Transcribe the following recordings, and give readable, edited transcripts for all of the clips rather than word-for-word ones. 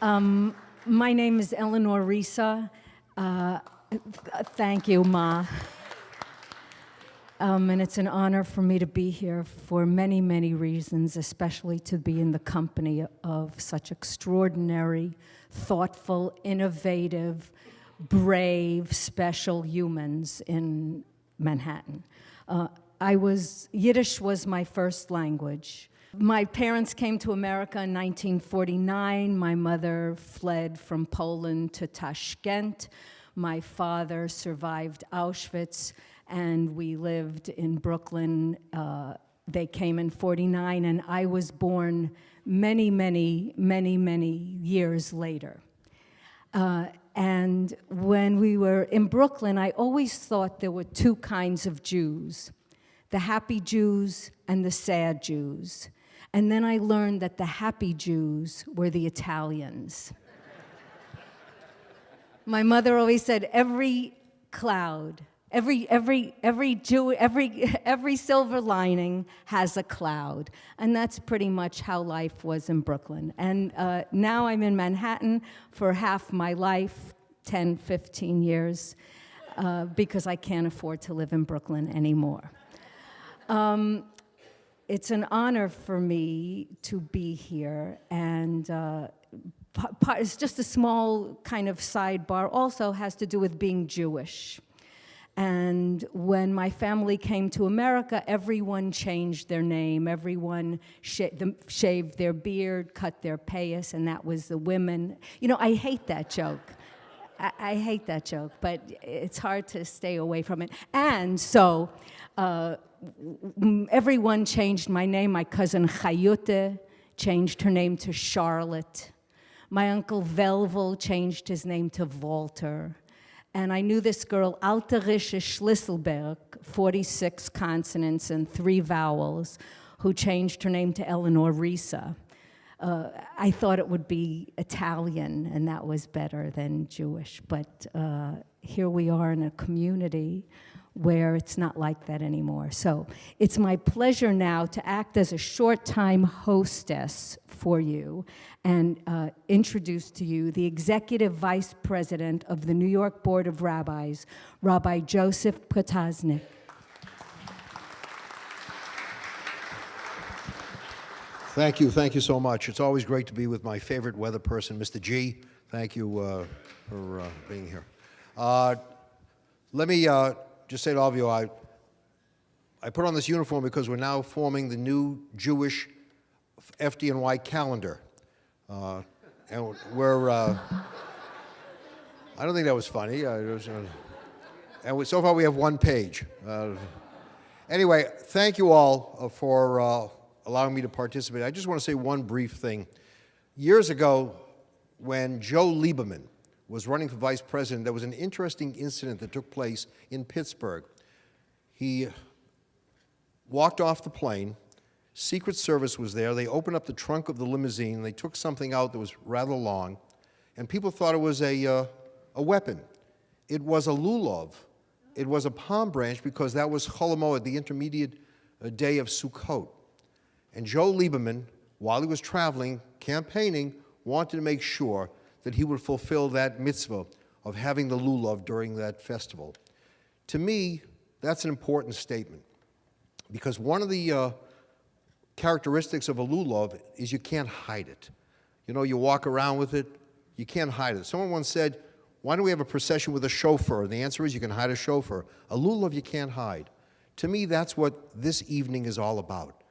My name is Eleanor Reissa. Thank you, Ma. And it's an honor for me to be here for many, many reasons, especially to be in the company of such extraordinary, thoughtful, innovative, brave, special humans in Manhattan. Yiddish was my first language. My parents came to America in 1949. My mother fled from Poland to Tashkent. My father survived Auschwitz, and we lived in Brooklyn. They came in 49, and I was born many, many, many, many years later. And when we were in Brooklyn, I always thought there were two kinds of Jews, the happy Jews and the sad Jews. And then I learned that the happy Jews were the Italians. My mother always said, every cloud, every silver lining has a cloud. And that's pretty much how life was in Brooklyn. And now I'm in Manhattan for half my life, 10, 15 years, because I can't afford to live in Brooklyn anymore. It's an honor for me to be here, and it's just a small kind of sidebar, also has to do with being Jewish. And when my family came to America, everyone changed their name. Everyone shaved their beard, cut their payas, and that was the women. You know, I hate that joke. I hate that joke, but it's hard to stay away from it. And so everyone changed my name. My cousin Chayute changed her name to Charlotte. My uncle Velvel changed his name to Walter. And I knew this girl, Alterische Schlisselberg, 46 consonants and 3 vowels, who changed her name to Eleanor Reissa. I thought it would be Italian, and that was better than Jewish. But here we are in a community where it's not like that anymore. So it's my pleasure now to act as a short-time hostess for you and introduce to you the Executive Vice President of the New York Board of Rabbis, Rabbi Joseph Potasnik. Thank you so much. It's always great to be with my favorite weather person, Mr. G. Thank you for being here. Let me just say to all of you, I put on this uniform because we're now forming the new Jewish FDNY calendar. And we're, I don't think that was funny. And so far we have 1 page. Anyway, thank you all for allowing me to participate. I just want to say one brief thing. Years ago, when Joe Lieberman was running for vice president, there was an interesting incident that took place in Pittsburgh. He walked off the plane. Secret Service was there. They opened up the trunk of the limousine. They took something out that was rather long, and people thought it was a weapon. It was a lulav. It was a palm branch, because that was Chol Hamoed, the intermediate day of Sukkot. And Joe Lieberman, while he was traveling, campaigning, wanted to make sure that he would fulfill that mitzvah of having the lulav during that festival. To me, that's an important statement, because one of the characteristics of a lulav is you can't hide it. You know, you walk around with it, you can't hide it. Someone once said, why don't we have a procession with a chauffeur? And the answer is you can hide a chauffeur. A lulav you can't hide. To me, that's what this evening is all about.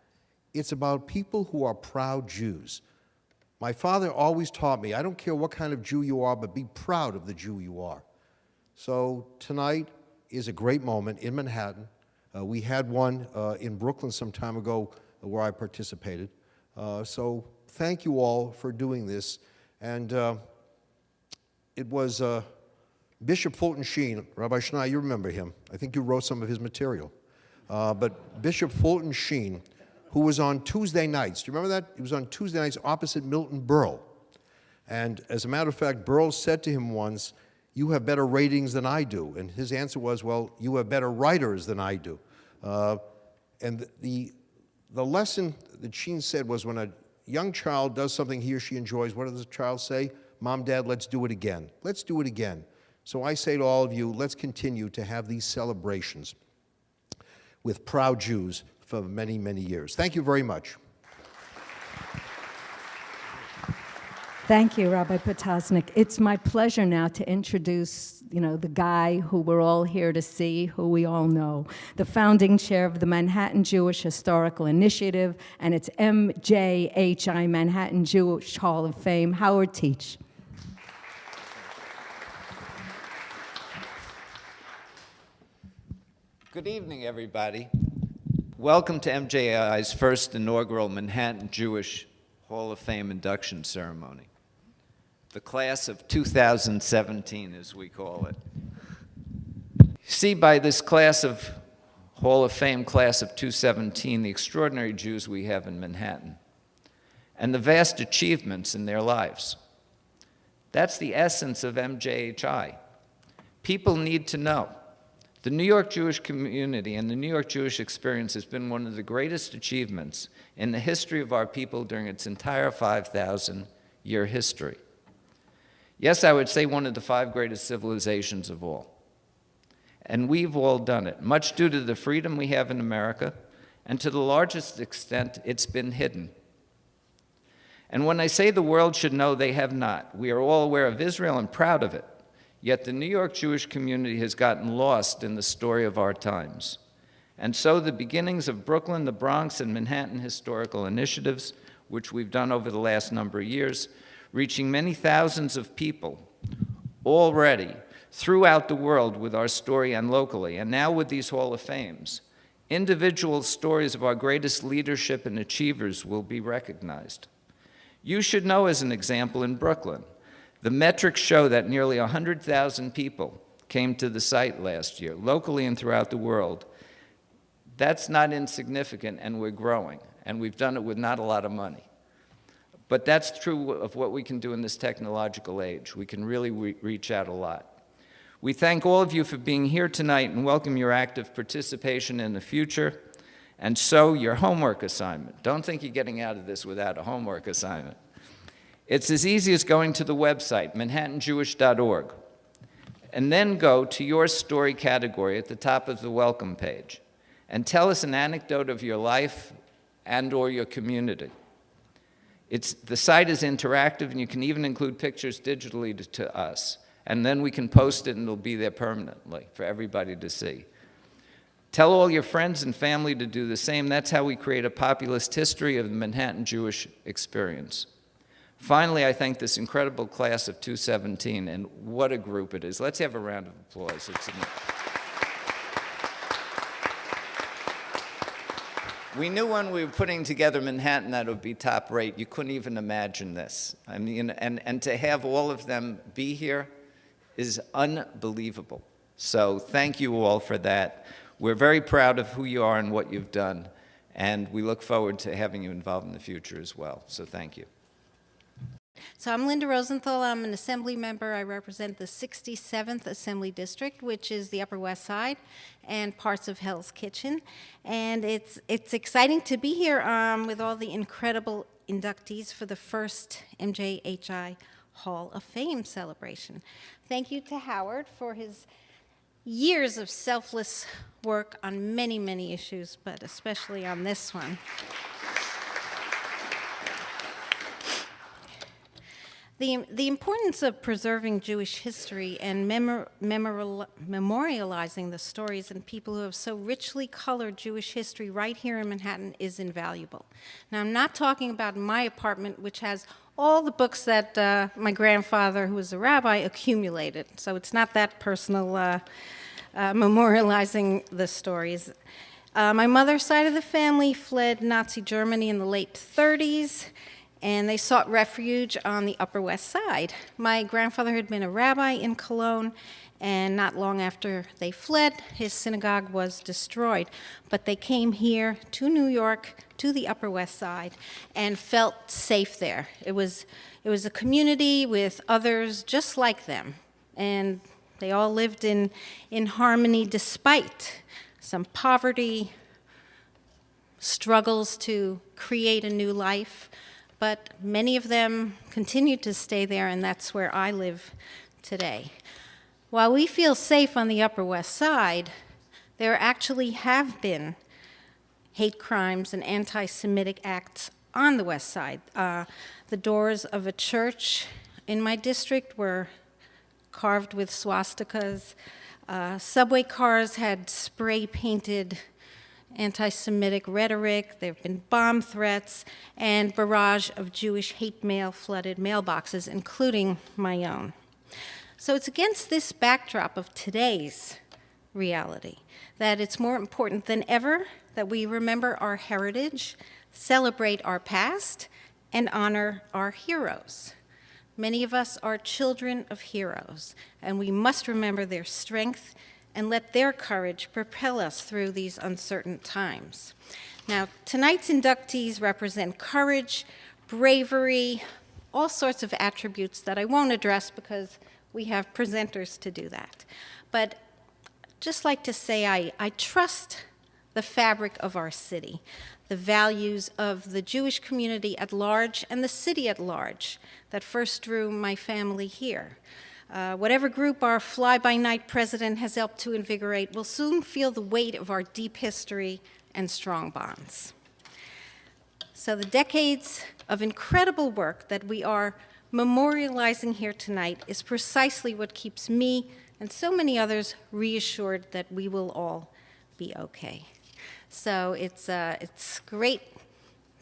It's about people who are proud Jews. My father always taught me, I don't care what kind of Jew you are, but be proud of the Jew you are. So tonight is a great moment in Manhattan. We had one in Brooklyn some time ago where I participated. So thank you all for doing this. And it was Bishop Fulton Sheen, Rabbi Schneier, you remember him. I think you wrote some of his material. But Bishop Fulton Sheen, who was on Tuesday nights. Do you remember that? He was on Tuesday nights opposite Milton Berle. And as a matter of fact, Berle said to him once, you have better ratings than I do. And his answer was, well, you have better writers than I do. And the lesson that Sheen said was when young child does something he or she enjoys, what does the child say? Mom, Dad, let's do it again. Let's do it again. So I say to all of you, let's continue to have these celebrations with proud Jews for many, many years. Thank you very much. Thank you, Rabbi Potosnik. It's my pleasure now to introduce, the guy who we're all here to see, who we all know, the founding chair of the Manhattan Jewish Historical Initiative and its MJHI, Manhattan Jewish Hall of Fame, Howard Teach. Good evening, everybody. Welcome to MJHI's first inaugural Manhattan Jewish Hall of Fame induction ceremony. The class of 2017, as we call it. See, by this class of Hall of Fame, class of 2017, the extraordinary Jews we have in Manhattan and the vast achievements in their lives. That's the essence of MJHI. People need to know. The New York Jewish community and the New York Jewish experience has been one of the greatest achievements in the history of our people during its entire 5,000-year history. Yes, I would say one of the 5 greatest civilizations of all. And we've all done it, much due to the freedom we have in America, and to the largest extent, it's been hidden. And when I say the world should know, they have not. We are all aware of Israel and proud of it. Yet the New York Jewish community has gotten lost in the story of our times. And so the beginnings of Brooklyn, the Bronx, and Manhattan historical initiatives, which we've done over the last number of years, reaching many thousands of people already throughout the world with our story and locally, and now with these Hall of Fames, individual stories of our greatest leadership and achievers will be recognized. You should know, as an example, in Brooklyn, the metrics show that nearly 100,000 people came to the site last year, locally and throughout the world. That's not insignificant, and we're growing, and we've done it with not a lot of money. But that's true of what we can do in this technological age. We can really reach out a lot. We thank all of you for being here tonight and welcome your active participation in the future. And so, your homework assignment. Don't think you're getting out of this without a homework assignment. It's as easy as going to the website, manhattanjewish.org, and then go to your story category at the top of the welcome page and tell us an anecdote of your life and or your community. The site is interactive, and you can even include pictures digitally to us, and then we can post it, and it'll be there permanently for everybody to see. Tell all your friends and family to do the same. That's how we create a populist history of the Manhattan Jewish experience. Finally, I thank this incredible class of 2017, and what a group it is. Let's have a round of applause. We knew when we were putting together Manhattan that it would be top rate. You couldn't even imagine this. I mean, and to have all of them be here is unbelievable. So thank you all for that. We're very proud of who you are and what you've done, and we look forward to having you involved in the future as well. So thank you. So I'm Linda Rosenthal. I'm an assembly member. I represent the 67th Assembly District, which is the Upper West Side and parts of Hell's Kitchen. And it's exciting to be here with all the incredible inductees for the first MJHI Hall of Fame celebration. Thank you to Howard for his years of selfless work on many, many issues, but especially on this one. The importance of preserving Jewish history and memorializing the stories and people who have so richly colored Jewish history right here in Manhattan is invaluable. Now, I'm not talking about my apartment, which has all the books that my grandfather, who was a rabbi, accumulated. So it's not that personal memorializing the stories. My mother's side of the family fled Nazi Germany in the late 30s, and they sought refuge on the Upper West Side. My grandfather had been a rabbi in Cologne, and not long after they fled, his synagogue was destroyed. But they came here to New York, to the Upper West Side, and felt safe there. It was a community with others just like them, and they all lived in harmony despite some poverty, struggles to create a new life. but many of them continue to stay there, and that's where I live today. While we feel safe on the Upper West Side, there actually have been hate crimes and anti-Semitic acts on the West Side. The doors of a church in my district were carved with swastikas. Subway cars had spray-painted anti-Semitic rhetoric. There have been bomb threats and barrage of Jewish hate mail flooded mailboxes, including my own. So it's against this backdrop of today's reality that it's more important than ever that we remember our heritage, celebrate our past, and honor our heroes. Many of us are children of heroes, and we must remember their strength and let their courage propel us through these uncertain times. Now, tonight's inductees represent courage, bravery, all sorts of attributes that I won't address because we have presenters to do that. But just like to say I trust the fabric of our city, the values of the Jewish community at large and the city at large that first drew my family here. Whatever group our fly-by-night president has helped to invigorate will soon feel the weight of our deep history and strong bonds. So the decades of incredible work that we are memorializing here tonight is precisely what keeps me and so many others reassured that we will all be okay. So it's great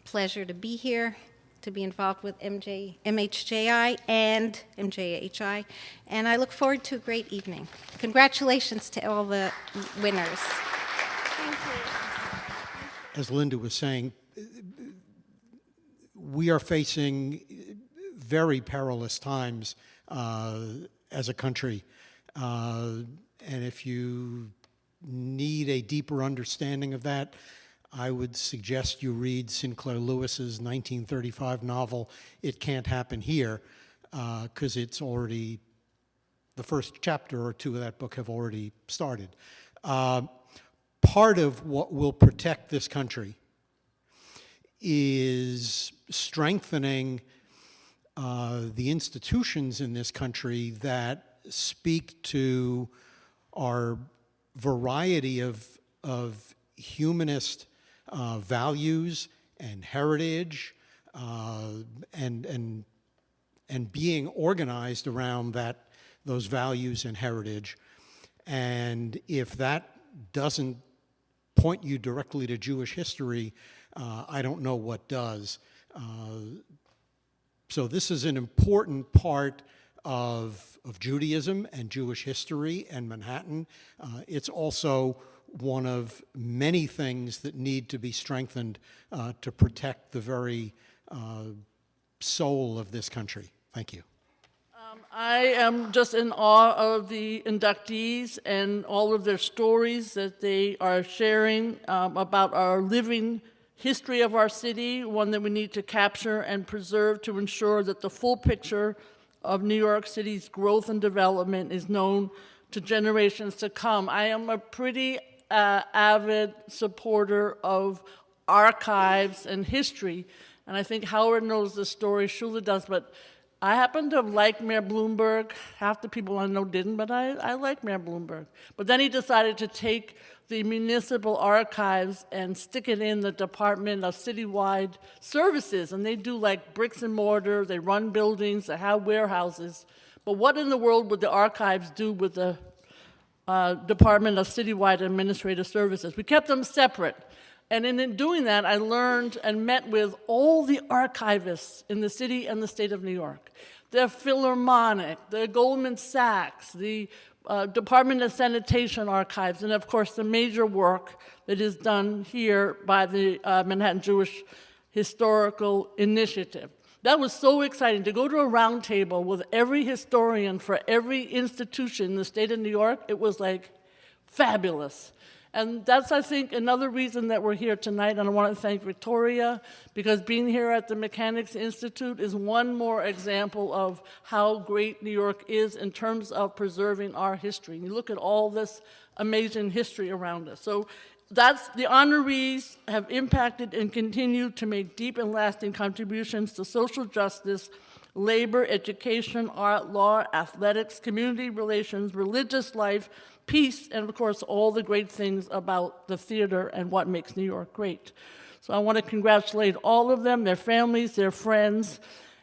pleasure to be here, to be involved with MHJI and MJHI, and I look forward to a great evening. Congratulations to all the winners. Thank you. As Linda was saying, we are facing very perilous times as a country, and if you need a deeper understanding of that, I would suggest you read Sinclair Lewis's 1935 novel, It Can't Happen Here, because it's already, the first chapter or two of that book have already started. Part of what will protect this country is strengthening the institutions in this country that speak to our variety of humanist values and heritage, and being organized around those values and heritage. And if that doesn't point you directly to Jewish history, I don't know what does. So this is an important part of Judaism and Jewish history and Manhattan. It's also one of many things that need to be strengthened to protect the very soul of this country. Thank you. I am just in awe of the inductees and all of their stories that they are sharing about our living history of our city, one that we need to capture and preserve to ensure that the full picture of New York City's growth and development is known to generations to come. I am a pretty avid supporter of archives and history, and I think Howard knows the story, Shula does, but I happen to like Mayor Bloomberg. Half the people I know didn't, but I like Mayor Bloomberg. But then he decided to take the municipal archives and stick it in the Department of Citywide Services, and they do like bricks and mortar, they run buildings, they have warehouses. But what in the world would the archives do with the Department of Citywide Administrative Services? We kept them separate. And in doing that, I learned and met with all the archivists in the city and the state of New York. The Philharmonic, the Goldman Sachs, the Department of Sanitation Archives, and of course the major work that is done here by the Manhattan Jewish Historical Initiative. That was so exciting to go to a round table with every historian for every institution in the state of New York. It was like fabulous. And that's, I think, another reason that we're here tonight, and I want to thank Victoria, because being here at the Mechanics Institute is one more example of how great New York is in terms of preserving our history. You look at all this amazing history around us. So The honorees have impacted and continue to make deep and lasting contributions to social justice, labor, education, art, law, athletics, community relations, religious life, peace, and of course, all the great things about the theater and what makes New York great. So I want to congratulate all of them, their families, their friends,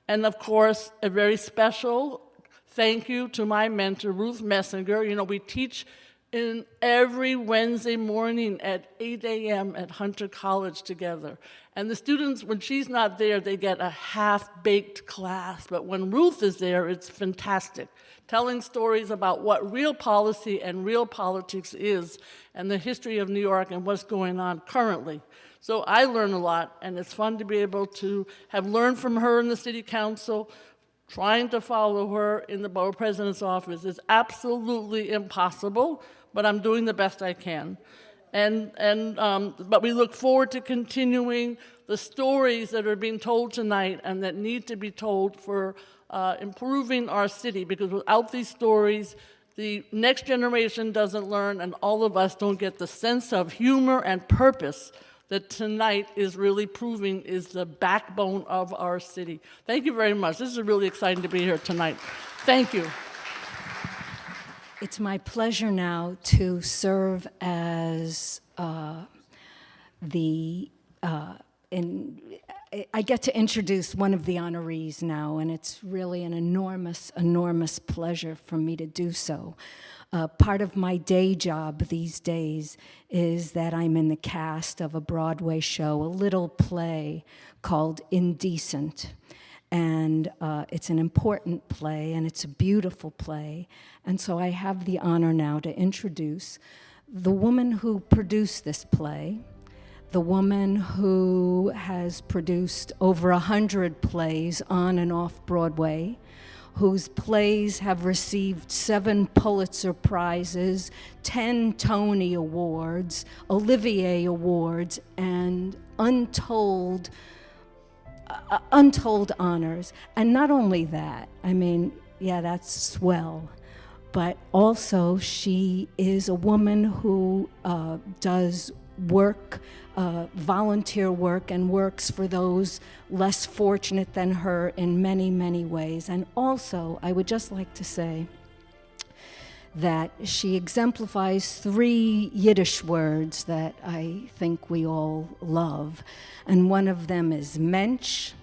and of course, a very special thank you to my mentor, Ruth Messinger. You know, we teach in every Wednesday morning at 8 a.m. at Hunter College together. And the students, when she's not there, they get a half-baked class. But when Ruth is there, it's fantastic, telling stories about what real policy and real politics is and the history of New York and what's going on currently. So I learn a lot, and it's fun to be able to have learned from her in the city council. Trying to follow her in the borough president's office is absolutely impossible, but I'm doing the best I can. But we look forward to continuing the stories that are being told tonight and that need to be told for improving our city, because without these stories, the next generation doesn't learn, and all of us don't get the sense of humor and purpose that tonight is really proving is the backbone of our city. Thank you very much. This is really exciting to be here tonight. Thank you. It's my pleasure now to serve as I get to introduce one of the honorees now, and it's really an enormous, enormous pleasure for me to do so. Part of my day job these days is that I'm in the cast of a Broadway show, a little play called Indecent. And it's an important play, and it's a beautiful play. And so I have the honor now to introduce the woman who produced this play, the woman who has produced over 100 plays on and off Broadway, whose plays have received 7 Pulitzer Prizes, 10 Tony Awards, Olivier Awards, and untold honors. And not only that, I mean, yeah, that's swell, but also she is a woman who does work, volunteer work, and works for those less fortunate than her in many, many ways. And also, I would just like to say that she exemplifies 3 Yiddish words that I think we all love. And one of them is mensch.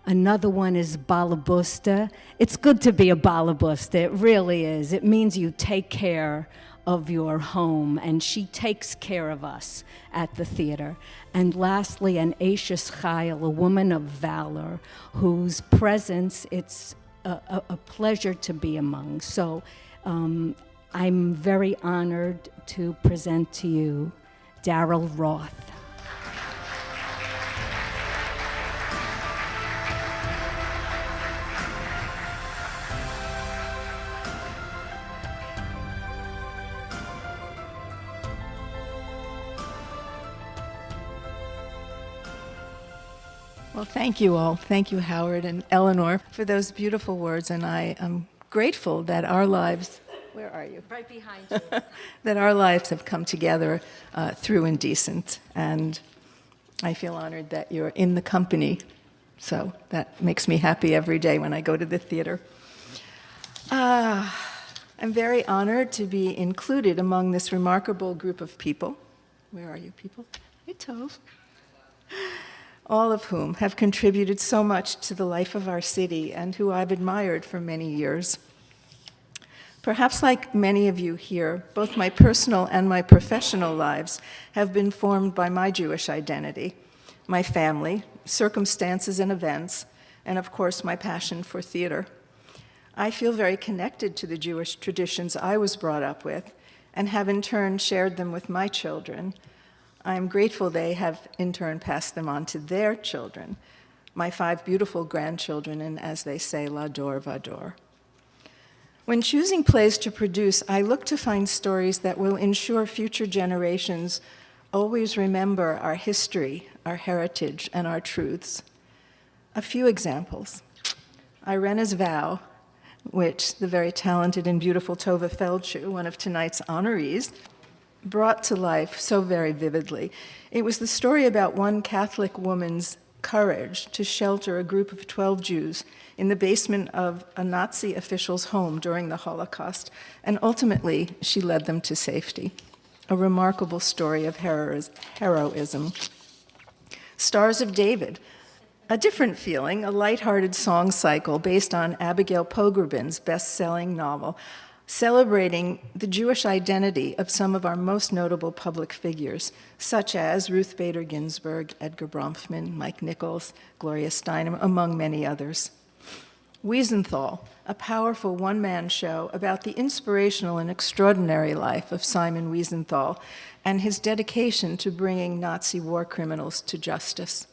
Another one is balabusta. It's good to be a balabusta, it really is. It means you take care of your home, and she takes care of us at the theater. And lastly, an Ashes Chayil, a woman of valor, whose presence it's a pleasure to be among. So I'm very honored to present to you Daryl Roth. Well, thank you all. Thank you, Howard and Eleanor, for those beautiful words. And I am grateful that our lives, where are you? Right behind you. That our lives have come together through Indecent. And I feel honored that you're in the company. So that makes me happy every day when I go to the theater. I'm very honored to be included among this remarkable group of people. Where are you people? Hey, Tove. All of whom have contributed so much to the life of our city and who I've admired for many years. Perhaps like many of you here, both my personal and my professional lives have been formed by my Jewish identity, my family, circumstances and events, and of course my passion for theater. I feel very connected to the Jewish traditions I was brought up with and have in turn shared them with my children. I'm grateful they have in turn passed them on to their children, my 5 beautiful grandchildren, and as they say, l'ador vador. When choosing plays to produce, I look to find stories that will ensure future generations always remember our history, our heritage, and our truths. A few examples. Irena's Vow, which the very talented and beautiful Tovah Feldshuh, one of tonight's honorees, brought to life so very vividly. It was the story about one Catholic woman's courage to shelter a group of 12 Jews in the basement of a Nazi official's home during the Holocaust, and ultimately she led them to safety. A remarkable story of heroism. Stars of David, a different feeling, a lighthearted song cycle based on Abigail Pogrebin's best-selling novel, celebrating the Jewish identity of some of our most notable public figures, such as Ruth Bader Ginsburg, Edgar Bronfman, Mike Nichols, Gloria Steinem, among many others. Wiesenthal, a powerful one-man show about the inspirational and extraordinary life of Simon Wiesenthal and his dedication to bringing Nazi war criminals to justice.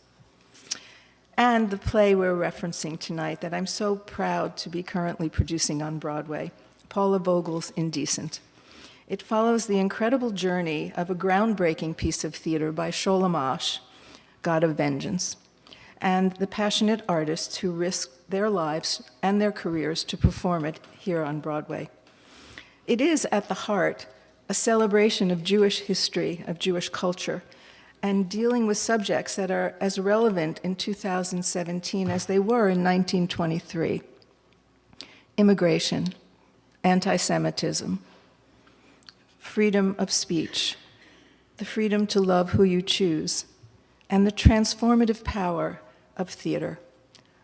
And the play we're referencing tonight that I'm so proud to be currently producing on Broadway, Paula Vogel's Indecent. It follows the incredible journey of a groundbreaking piece of theater by Sholem Asch, God of Vengeance, and the passionate artists who risked their lives and their careers to perform it here on Broadway. It is, at the heart, a celebration of Jewish history, of Jewish culture, and dealing with subjects that are as relevant in 2017 as they were in 1923. Immigration, anti-Semitism, freedom of speech, the freedom to love who you choose, and the transformative power of theater.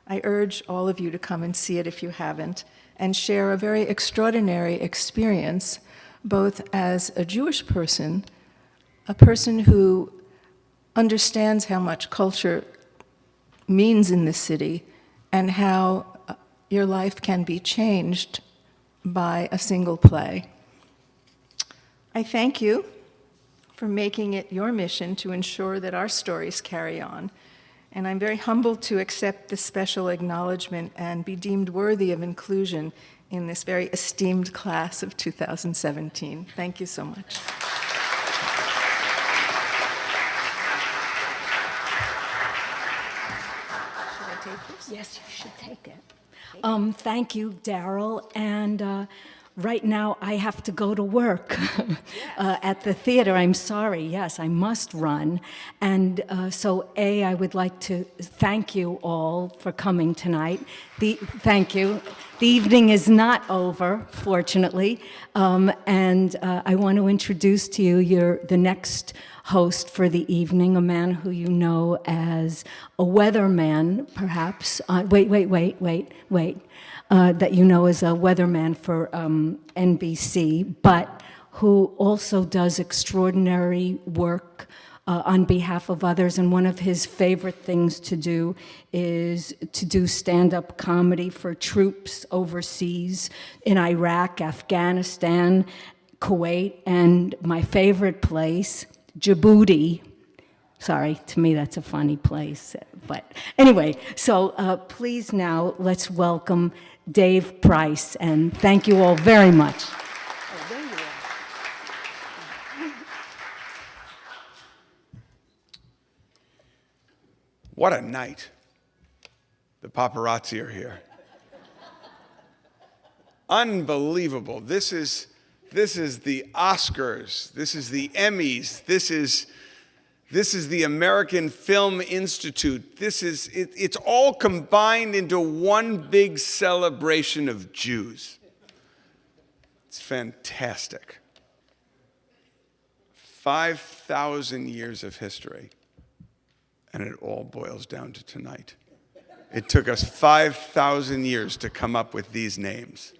I urge all of you to come and see it if you haven't, and share a very extraordinary experience, both as a Jewish person, a person who understands how much culture means in this city, and how your life can be changed by a single play. I thank you for making it your mission to ensure that our stories carry on, and I'm very humbled to accept this special acknowledgement and be deemed worthy of inclusion in this very esteemed class of 2017. Thank you so much. Yes, you should take it. Thank you, Daryl. And right now, I have to go to work at the theater. I'm sorry. Yes, I must run. And so, I would like to thank you all for coming tonight. Thank you. The evening is not over, fortunately. And I want to introduce to you the next host for the evening, a man who you know as a weatherman, perhaps. That you know as a weatherman for NBC, but who also does extraordinary work on behalf of others. And one of his favorite things to do is to do stand-up comedy for troops overseas in Iraq, Afghanistan, Kuwait, and my favorite place, Djibouti. Sorry, to me that's a funny place. But anyway, so please now let's welcome Dave Price, and thank you all very much. Oh, there you are. What a night. The paparazzi are here. Unbelievable. This is the Oscars. This is the Emmys. This is the American Film Institute. It's all combined into one big celebration of Jews. It's fantastic. 5,000 years of history, and it all boils down to tonight. It took us 5,000 years to come up with these names.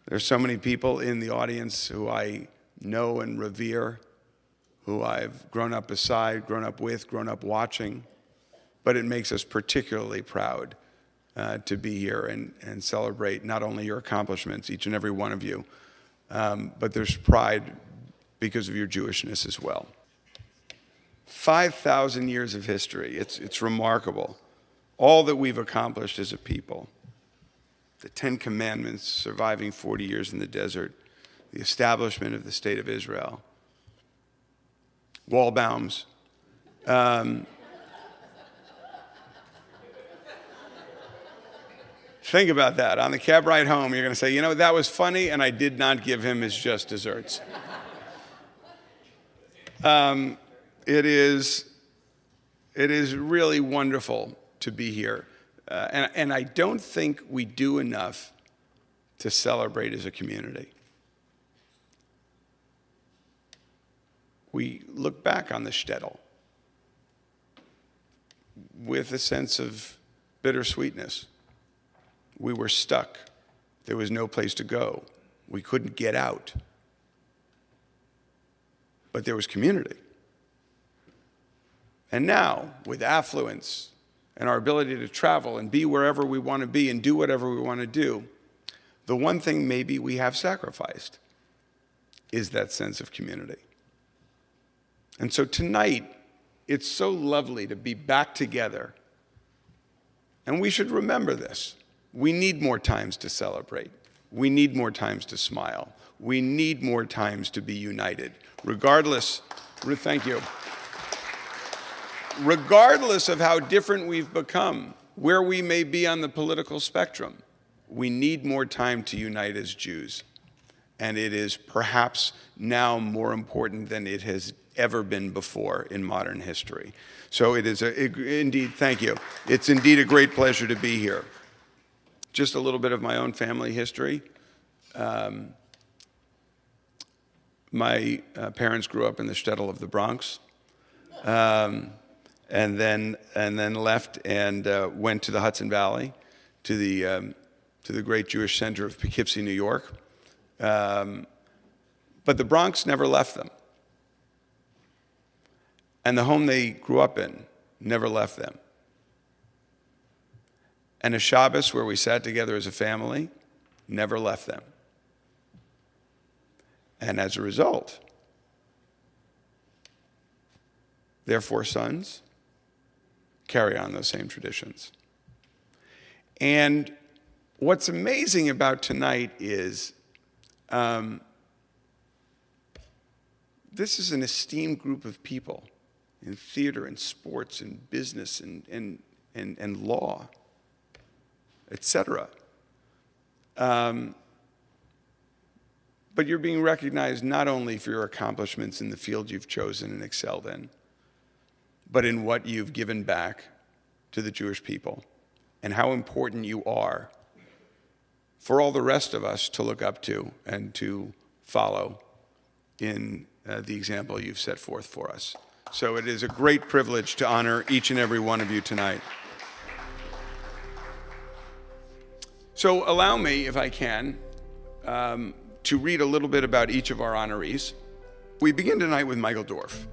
There's so many people in the audience who I know and revere, who I've grown up beside, grown up with, grown up watching. But it makes us particularly proud to be here and celebrate not only your accomplishments, each and every one of you, but there's pride because of your Jewishness as well. 5,000 years of history, it's remarkable. All that we've accomplished as a people. The 10 Commandments, surviving 40 years in the desert, the establishment of the State of Israel, Wallbaums. Think about that. On the cab ride home, you're going to say, you know, that was funny, and I did not give him his just desserts. It is really wonderful to be here. And I don't think we do enough to celebrate as a community. We look back on the shtetl with a sense of bittersweetness. We were stuck. There was no place to go. We couldn't get out. But there was community. And now, with affluence and our ability to travel and be wherever we want to be and do whatever we want to do, the one thing maybe we have sacrificed is that sense of community. And so tonight, it's so lovely to be back together. And we should remember this. We need more times to celebrate. We need more times to smile. We need more times to be united. Regardless, thank you. Regardless of how different we've become, where we may be on the political spectrum, we need more time to unite as Jews. And it is perhaps now more important than it has ever been before in modern history. So it is indeed, thank you. It's indeed a great pleasure to be here. Just a little bit of my own family history. My parents grew up in the shtetl of the Bronx, and then left and went to the Hudson Valley, to the great Jewish center of Poughkeepsie, New York. But the Bronx never left them. And the home they grew up in never left them. And a Shabbos where we sat together as a family never left them. And as a result, their 4 sons carry on those same traditions. And what's amazing about tonight is this is an esteemed group of people in theater and sports and business and law, etc. But you're being recognized not only for your accomplishments in the field you've chosen and excelled in, but in what you've given back to the Jewish people and how important you are for all the rest of us to look up to and to follow in the example you've set forth for us. So it is a great privilege to honor each and every one of you tonight. So allow me, if I can, to read a little bit about each of our honorees. We begin tonight with Michael Dorf,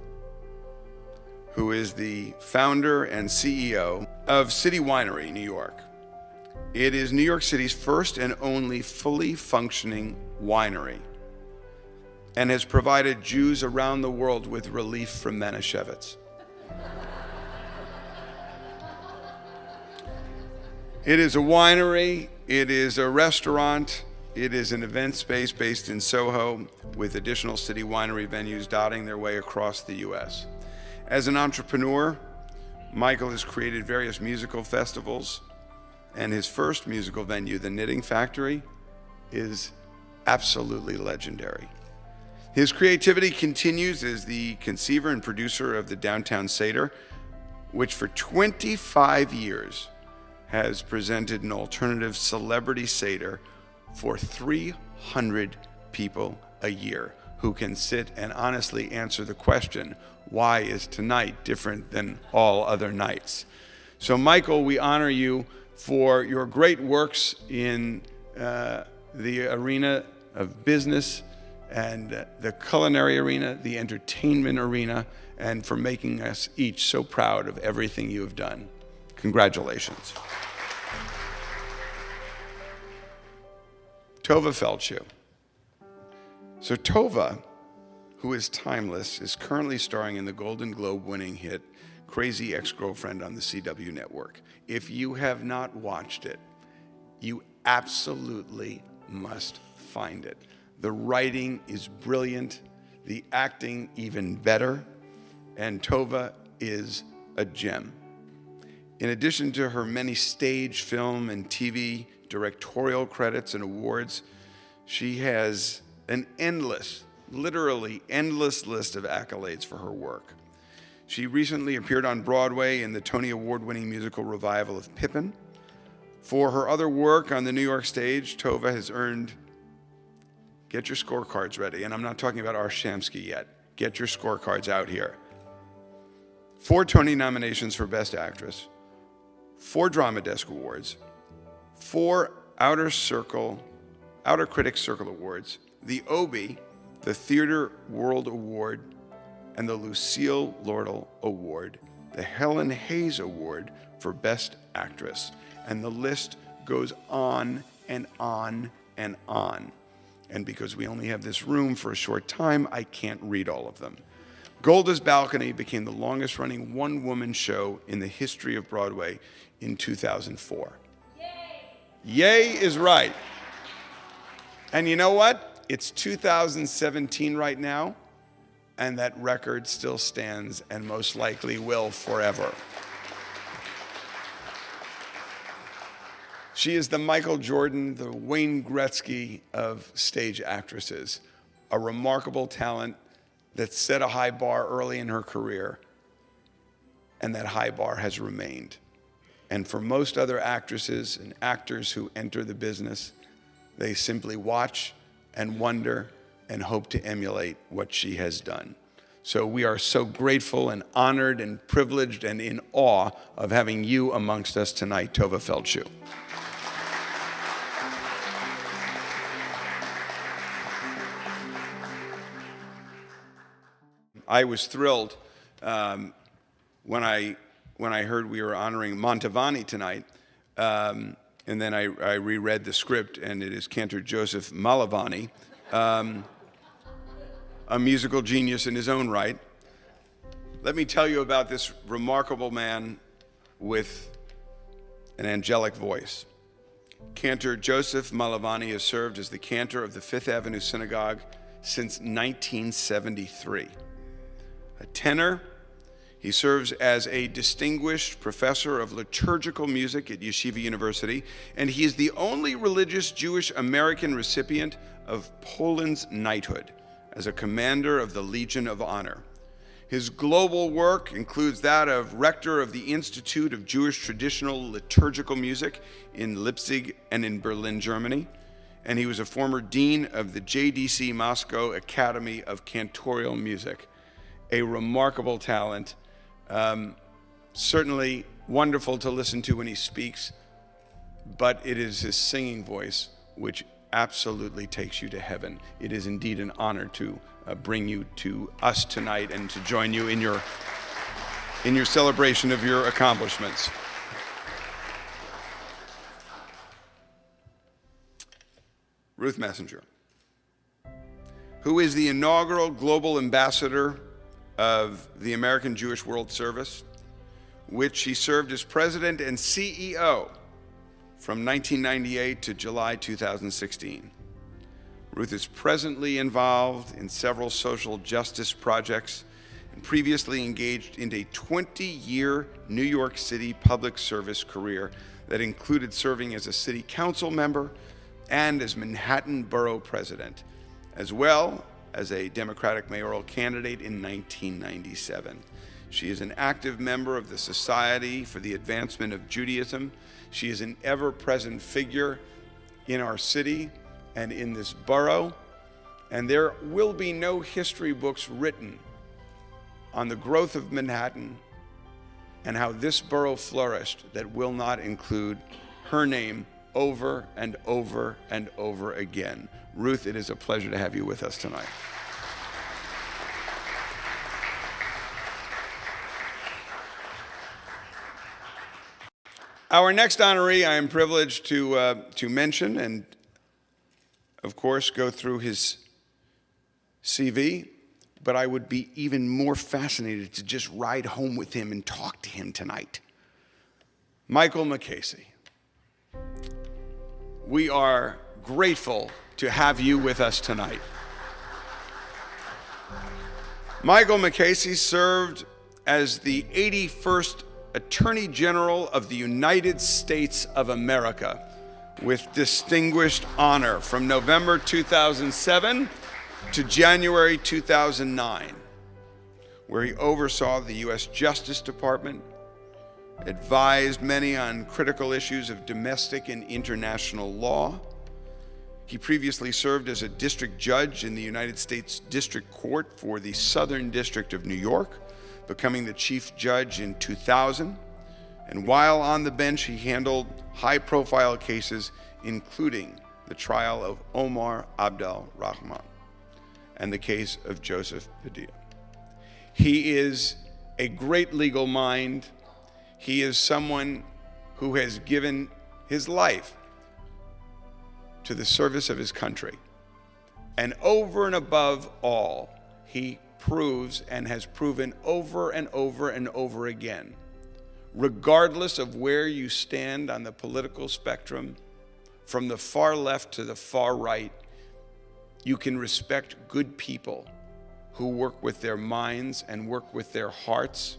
who is the founder and CEO of City Winery, New York. It is New York City's first and only fully functioning winery, and has provided Jews around the world with relief from Manischewitz. It is a winery, it is a restaurant, it is an event space based in Soho with additional city winery venues dotting their way across the US. As an entrepreneur, Michael has created various musical festivals, and his first musical venue, the Knitting Factory, is absolutely legendary. His creativity continues as the conceiver and producer of the Downtown Seder, which for 25 years has presented an alternative celebrity Seder for 300 people a year who can sit and honestly answer the question, why is tonight different than all other nights? So Michael, we honor you for your great works in the arena of business and the culinary arena, the entertainment arena, and for making us each so proud of everything you have done. Congratulations. Tovah Feldshuh. So Tovah, who is timeless, is currently starring in the Golden Globe-winning hit Crazy Ex-Girlfriend on the CW network. If you have not watched it, you absolutely must find it. The writing is brilliant, the acting even better, and Tovah is a gem. In addition to her many stage, film, and TV directorial credits and awards, she has an endless literally endless list of accolades for her work. She recently appeared on Broadway in the Tony Award-winning musical revival of Pippin. For her other work on the New York stage, Tovah has earned, get your scorecards ready, and I'm not talking about our Shamsky yet. Get your scorecards out here. 4 Tony nominations for Best Actress, 4 Drama Desk Awards, 4 Outer Critics Circle Awards, the Obie, the Theater World Award, and the Lucille Lortel Award, the Helen Hayes Award for Best Actress. And the list goes on and on and on. And because we only have this room for a short time, I can't read all of them. Golda's Balcony became the longest running one-woman show in the history of Broadway in 2004. Yay! Yay is right. And you know what? It's 2017 right now, and that record still stands and most likely will forever. She is the Michael Jordan, the Wayne Gretzky of stage actresses, a remarkable talent that set a high bar early in her career, and that high bar has remained. And for most other actresses and actors who enter the business, they simply watch and wonder and hope to emulate what she has done. So we are so grateful and honored and privileged and in awe of having you amongst us tonight, Tovah Feldshuh. I was thrilled when I heard we were honoring Malovany tonight, and then I reread the script, and it is Cantor Joseph Malovany, a musical genius in his own right. Let me tell you about this remarkable man with an angelic voice. Cantor Joseph Malovany has served as the cantor of the Fifth Avenue Synagogue since 1973. A tenor, he serves as a distinguished professor of liturgical music at Yeshiva University, and he is the only religious Jewish American recipient of Poland's knighthood as a commander of the Legion of Honor. His global work includes that of rector of the Institute of Jewish Traditional Liturgical Music in Leipzig and in Berlin, Germany, and he was a former dean of the JDC Moscow Academy of Cantorial Music. A remarkable talent, certainly wonderful to listen to when he speaks, but it is his singing voice which absolutely takes you to heaven. It is indeed an honor to bring you to us tonight and to join you in your celebration of your accomplishments. Ruth Messinger, who is the inaugural global ambassador of the American Jewish World Service, which she served as president and CEO from 1998 to July 2016. Ruth is presently involved in several social justice projects and previously engaged in a 20-year New York City public service career that included serving as a city council member and as Manhattan Borough president, as well as a Democratic mayoral candidate in 1997. She is an active member of the Society for the Advancement of Judaism. She is an ever-present figure in our city and in this borough, and there will be no history books written on the growth of Manhattan and how this borough flourished that will not include her name over and over and over again. Ruth, it is a pleasure to have you with us tonight. Our next honoree, I am privileged to mention and, of course, go through his CV, but I would be even more fascinated to just ride home with him and talk to him tonight. Michael Mukasey. We are grateful to have you with us tonight. Michael Mukasey served as the 81st Attorney General of the United States of America with distinguished honor from November 2007 to January 2009, where he oversaw the U.S. Justice Department, advised many on critical issues of domestic and international law. He previously served as a district judge in the United States District Court for the Southern District of New York, becoming the chief judge in 2000. And while on the bench, he handled high-profile cases, including the trial of Omar Abdel Rahman and the case of Joseph Padilla. He is a great legal mind. He is someone who has given his life to the service of his country. And over and above all, he proves and has proven over and over and over again, regardless of where you stand on the political spectrum, from the far left to the far right, you can respect good people who work with their minds and work with their hearts,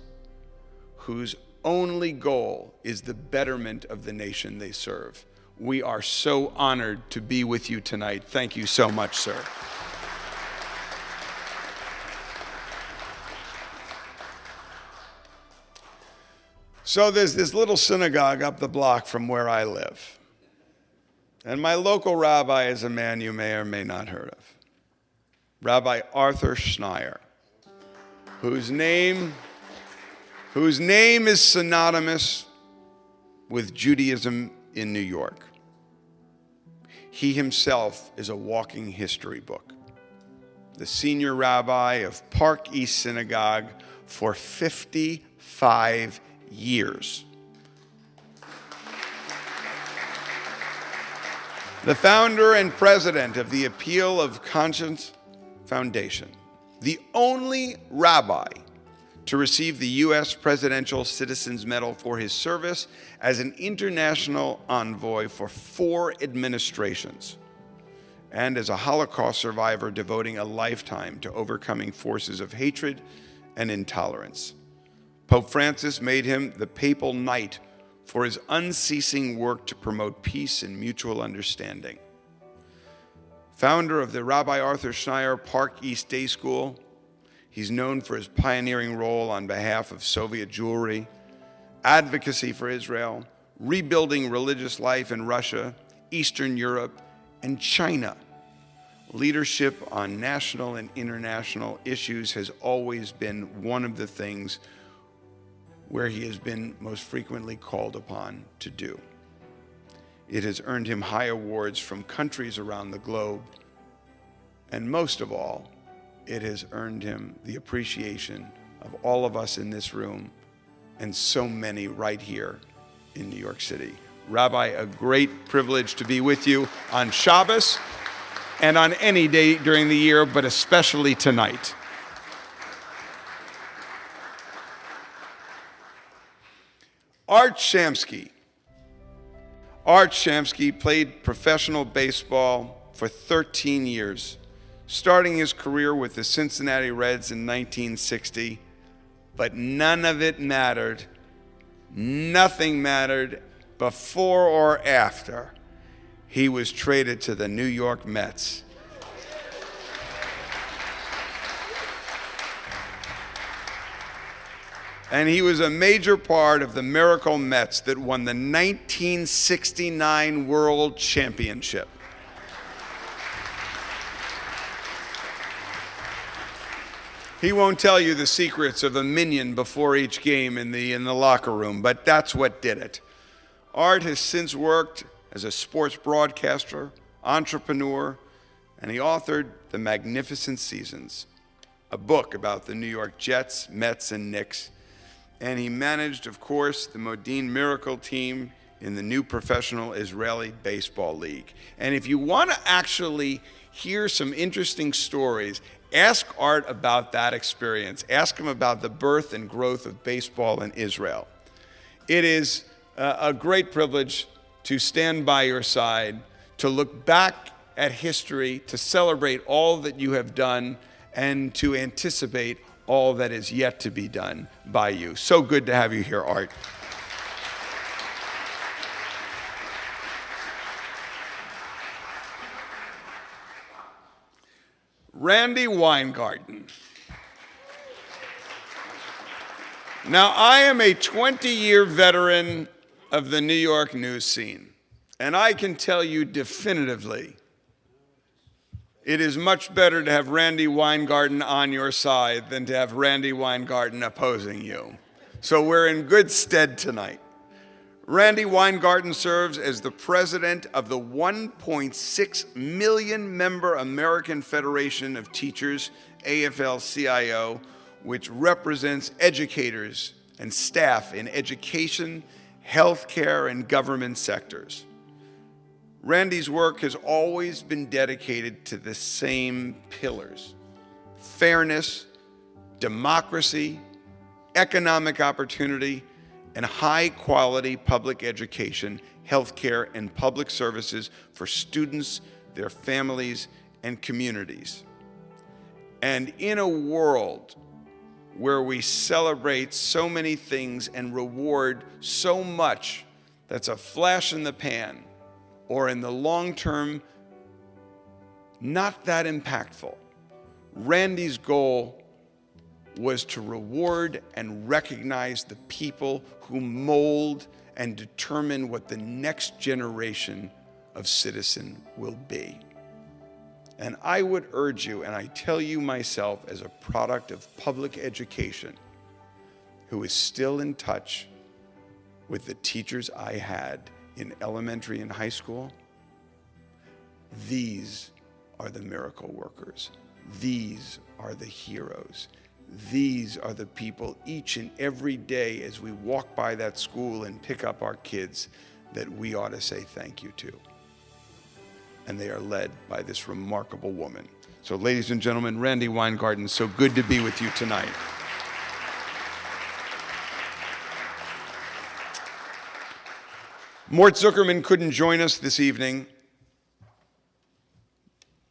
whose only goal is the betterment of the nation they serve. We are so honored to be with you tonight. Thank you so much, sir. So there's this little synagogue up the block from where I live. And my local rabbi is a man you may or may not heard of, Rabbi Arthur Schneier, whose name is synonymous with Judaism in New York. He himself is a walking history book, the senior rabbi of Park East Synagogue for 55 years. The founder and president of the Appeal of Conscience Foundation, the only rabbi to receive the U.S. Presidential Citizens Medal for his service as an international envoy for 4 administrations, and as a Holocaust survivor devoting a lifetime to overcoming forces of hatred and intolerance. Pope Francis made him the Papal Knight for his unceasing work to promote peace and mutual understanding. Founder of the Rabbi Arthur Schneier Park East Day School, he's known for his pioneering role on behalf of Soviet Jewry, advocacy for Israel, rebuilding religious life in Russia, Eastern Europe, and China. Leadership on national and international issues has always been one of the things where he has been most frequently called upon to do. It has earned him high awards from countries around the globe, and most of all, it has earned him the appreciation of all of us in this room and so many right here in New York City. Rabbi, a great privilege to be with you on Shabbos and on any day during the year, but especially tonight. Art Shamsky. Art Shamsky played professional baseball for 13 years, starting his career with the Cincinnati Reds in 1960, but none of it mattered. Nothing mattered before or after he was traded to the New York Mets. And he was a major part of the Miracle Mets that won the 1969 World Championship. He won't tell you the secrets of a minion before each game in the locker room, but that's what did it. Art has since worked as a sports broadcaster, entrepreneur, and he authored The Magnificent Seasons, a book about the New York Jets, Mets, and Knicks. And he managed, of course, the Modine Miracle team in the new professional Israeli baseball league. And if you want to actually hear some interesting stories, ask Art about that experience. Ask him about the birth and growth of baseball in Israel. It is a great privilege to stand by your side, to look back at history, to celebrate all that you have done, and to anticipate all that is yet to be done by you. So good to have you here, Art. Randy Weingarten. Now, I am a 20-year veteran of the New York news scene, and I can tell you definitively, it is much better to have Randy Weingarten on your side than to have Randy Weingarten opposing you. So we're in good stead tonight. Randy Weingarten serves as the president of the 1.6 million member American Federation of Teachers, AFL-CIO, which represents educators and staff in education, healthcare, and government sectors. Randy's work has always been dedicated to the same pillars: fairness, democracy, economic opportunity, and high-quality public education, healthcare, and public services for students, their families, and communities. And in a world where we celebrate so many things and reward so much that's a flash in the pan, or in the long term, not that impactful, Randy's goal was to reward and recognize the people who mold and determine what the next generation of citizen will be. And I would urge you, and I tell you myself as a product of public education, who is still in touch with the teachers I had in elementary and high school, these are the miracle workers. These are the heroes. These are the people each and every day as we walk by that school and pick up our kids that we ought to say thank you to. And they are led by this remarkable woman. So ladies and gentlemen, Randy Weingarten, so good to be with you tonight. Mort Zuckerman couldn't join us this evening,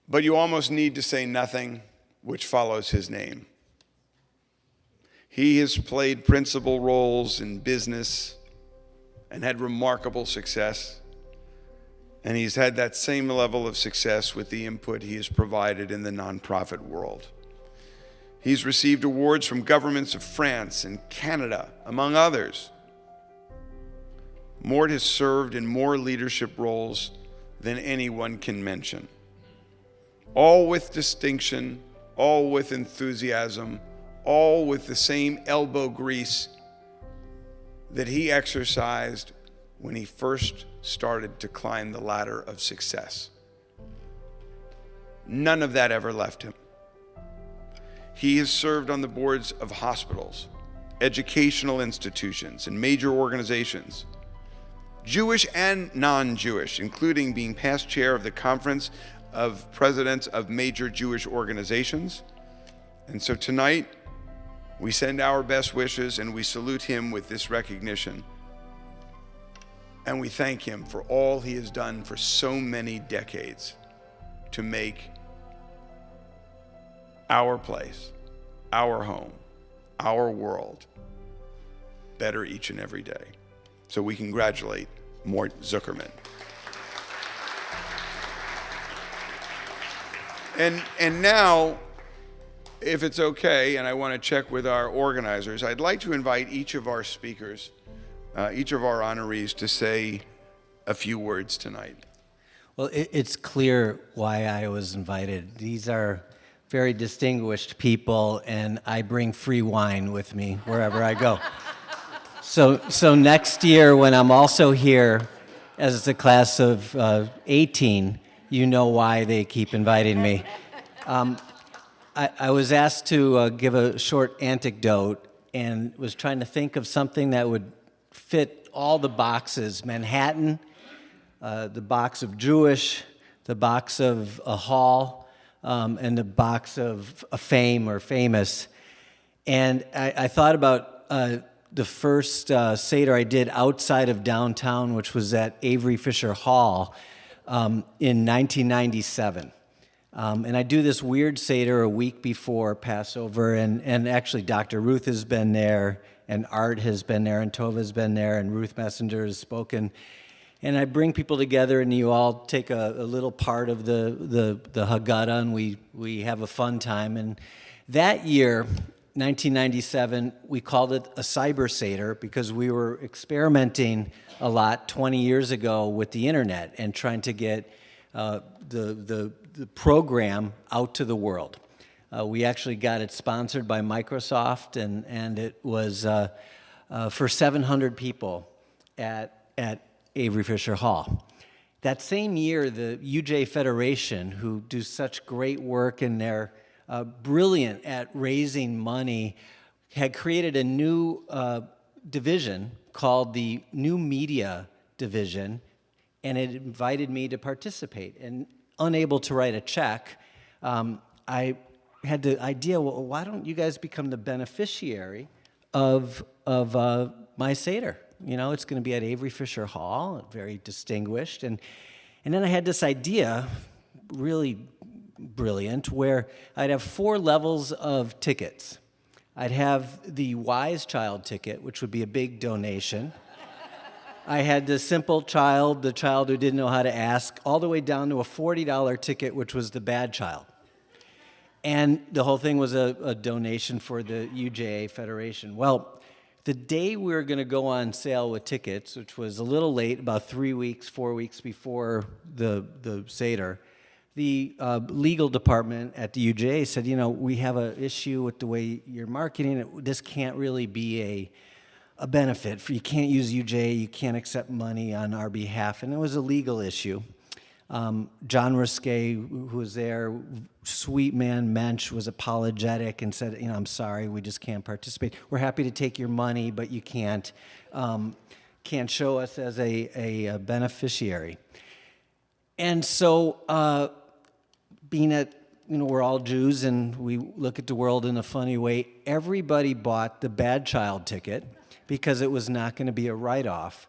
but you almost need to say nothing which follows his name. He has played principal roles in business and had remarkable success. And he's had that same level of success with the input he has provided in the nonprofit world. He's received awards from governments of France and Canada, among others. Mort has served in more leadership roles than anyone can mention. All with distinction, all with enthusiasm, all with the same elbow grease that he exercised when he first started to climb the ladder of success. None of that ever left him. He has served on the boards of hospitals, educational institutions, and major organizations, Jewish and non-Jewish, including being past chair of the Conference of Presidents of Major Jewish Organizations. And so tonight, we send our best wishes and we salute him with this recognition. And we thank him for all he has done for so many decades to make our place, our home, our world better each and every day. So we congratulate Mort Zuckerman. And now, if it's okay, and I want to check with our organizers, I'd like to invite each of our speakers, each of our honorees, to say a few words tonight. Well, it's clear why I was invited. These are very distinguished people, and I bring free wine with me wherever I go. So next year, when I'm also here as the class of 18, you know why they keep inviting me. I was asked to give a short anecdote and was trying to think of something that would fit all the boxes: Manhattan, the box of Jewish, the box of a hall, and the box of a fame or famous. And I thought about the first Seder I did outside of downtown, which was at Avery Fisher Hall in 1997. And I do this weird Seder a week before Passover, and actually Dr. Ruth has been there, and Art has been there, and Tovah has been there, and Ruth Messinger has spoken. And I bring people together, and you all take a little part of the Haggadah, and we have a fun time. And that year, 1997, we called it a cyber Seder because we were experimenting a lot 20 years ago with the internet and trying to get the program out to the world. We actually got it sponsored by Microsoft, and it was for 700 people at Avery Fisher Hall. That same year, the UJ Federation, who do such great work and they're brilliant at raising money, had created a new division called the New Media Division, and it invited me to participate. And unable to write a check, I had the idea, well, why don't you guys become the beneficiary of my Seder? You know, it's going to be at Avery Fisher Hall, very distinguished. And then I had this idea, really brilliant, where I'd have 4 levels of tickets. I'd have the Wise Child ticket, which would be a big donation. I had the simple child, the child who didn't know how to ask, all the way down to a $40 ticket, which was the bad child. And the whole thing was a donation for the UJA Federation. Well, the day we were going to go on sale with tickets, which was a little late, about 4 weeks before the Seder, the legal department at the UJA said, you know, we have an issue with the way you're marketing it. This can't really be a benefit. You can't use UJA. You can't accept money on our behalf. And it was a legal issue. John Risque, who was there, sweet man, mensch, was apologetic and said, you know, I'm sorry, we just can't participate. We're happy to take your money, but you can't show us as a beneficiary. And so, being at, you know, we're all Jews and we look at the world in a funny way, everybody bought the bad child ticket because it was not going to be a write-off.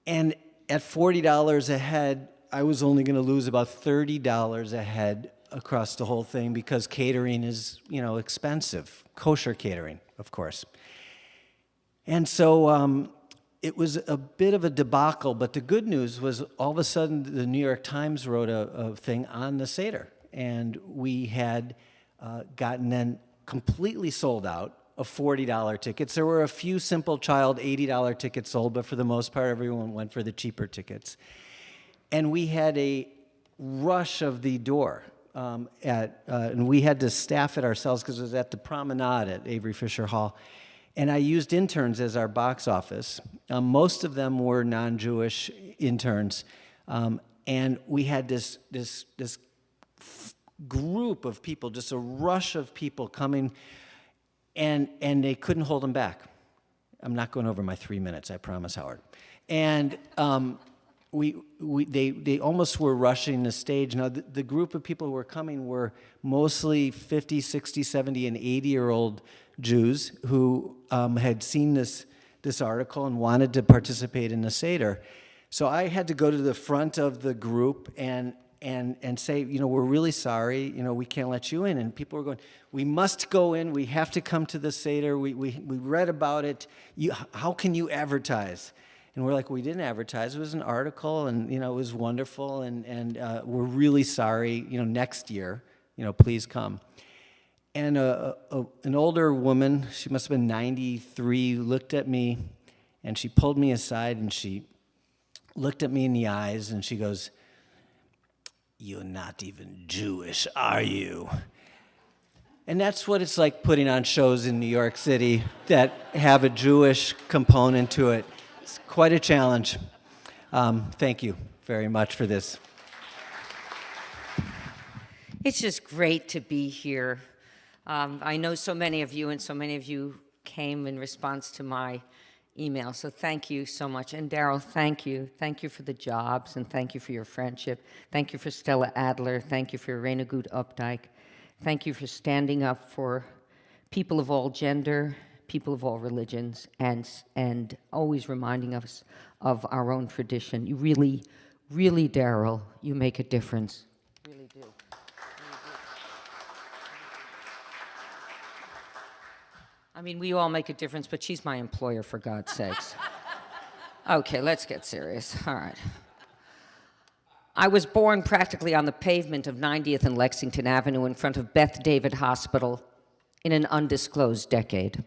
And at $40 a head, I was only going to lose about $30 a head across the whole thing because catering is, you know, expensive. Kosher catering, of course. And so it was a bit of a debacle, but the good news was all of a sudden the New York Times wrote a thing on the Seder, and we had gotten then completely sold out of $40 tickets. There were a few simple child $80 tickets sold, but for the most part, everyone went for the cheaper tickets. And we had a rush of the door, and we had to staff it ourselves because it was at the promenade at Avery Fisher Hall. And I used interns as our box office. Most of them were non-Jewish interns, and we had this group of people, just a rush of people coming, and they couldn't hold them back. I'm not going over my 3 minutes, I promise, Howard. And they almost were rushing the stage. Now, the group of people who were coming were mostly 50, 60, 70, and 80-year-old Jews who had seen this article and wanted to participate in the Seder. So I had to go to the front of the group and say, you know, we're really sorry, you know, we can't let you in. And people were going, we must go in, we have to come to the Seder, we read about it, how can you advertise? And we're like, we didn't advertise. It was an article, and you know, it was wonderful, and we're really sorry. You know, next year, you know, please come. And an older woman, she must have been 93, looked at me, and she pulled me aside, and she looked at me in the eyes, and she goes, "You're not even Jewish, are you?" And that's what it's like putting on shows in New York City that have a Jewish component to it. It's quite a challenge. Thank you very much for this. It's just great to be here. I know so many of you, and so many of you came in response to my email, so thank you so much. And Daryl, thank you. Thank you for the jobs, and thank you for your friendship. Thank you for Stella Adler. Thank you for Reina Gut Updike. Thank you for standing up for people of all gender, people of all religions, and always reminding us of our own tradition. You really, really, Daryl, you make a difference. Really do. I mean, we all make a difference, but she's my employer, for God's sakes. Okay, let's get serious. All right. I was born practically on the pavement of 90th and Lexington Avenue in front of Beth David Hospital in an undisclosed decade.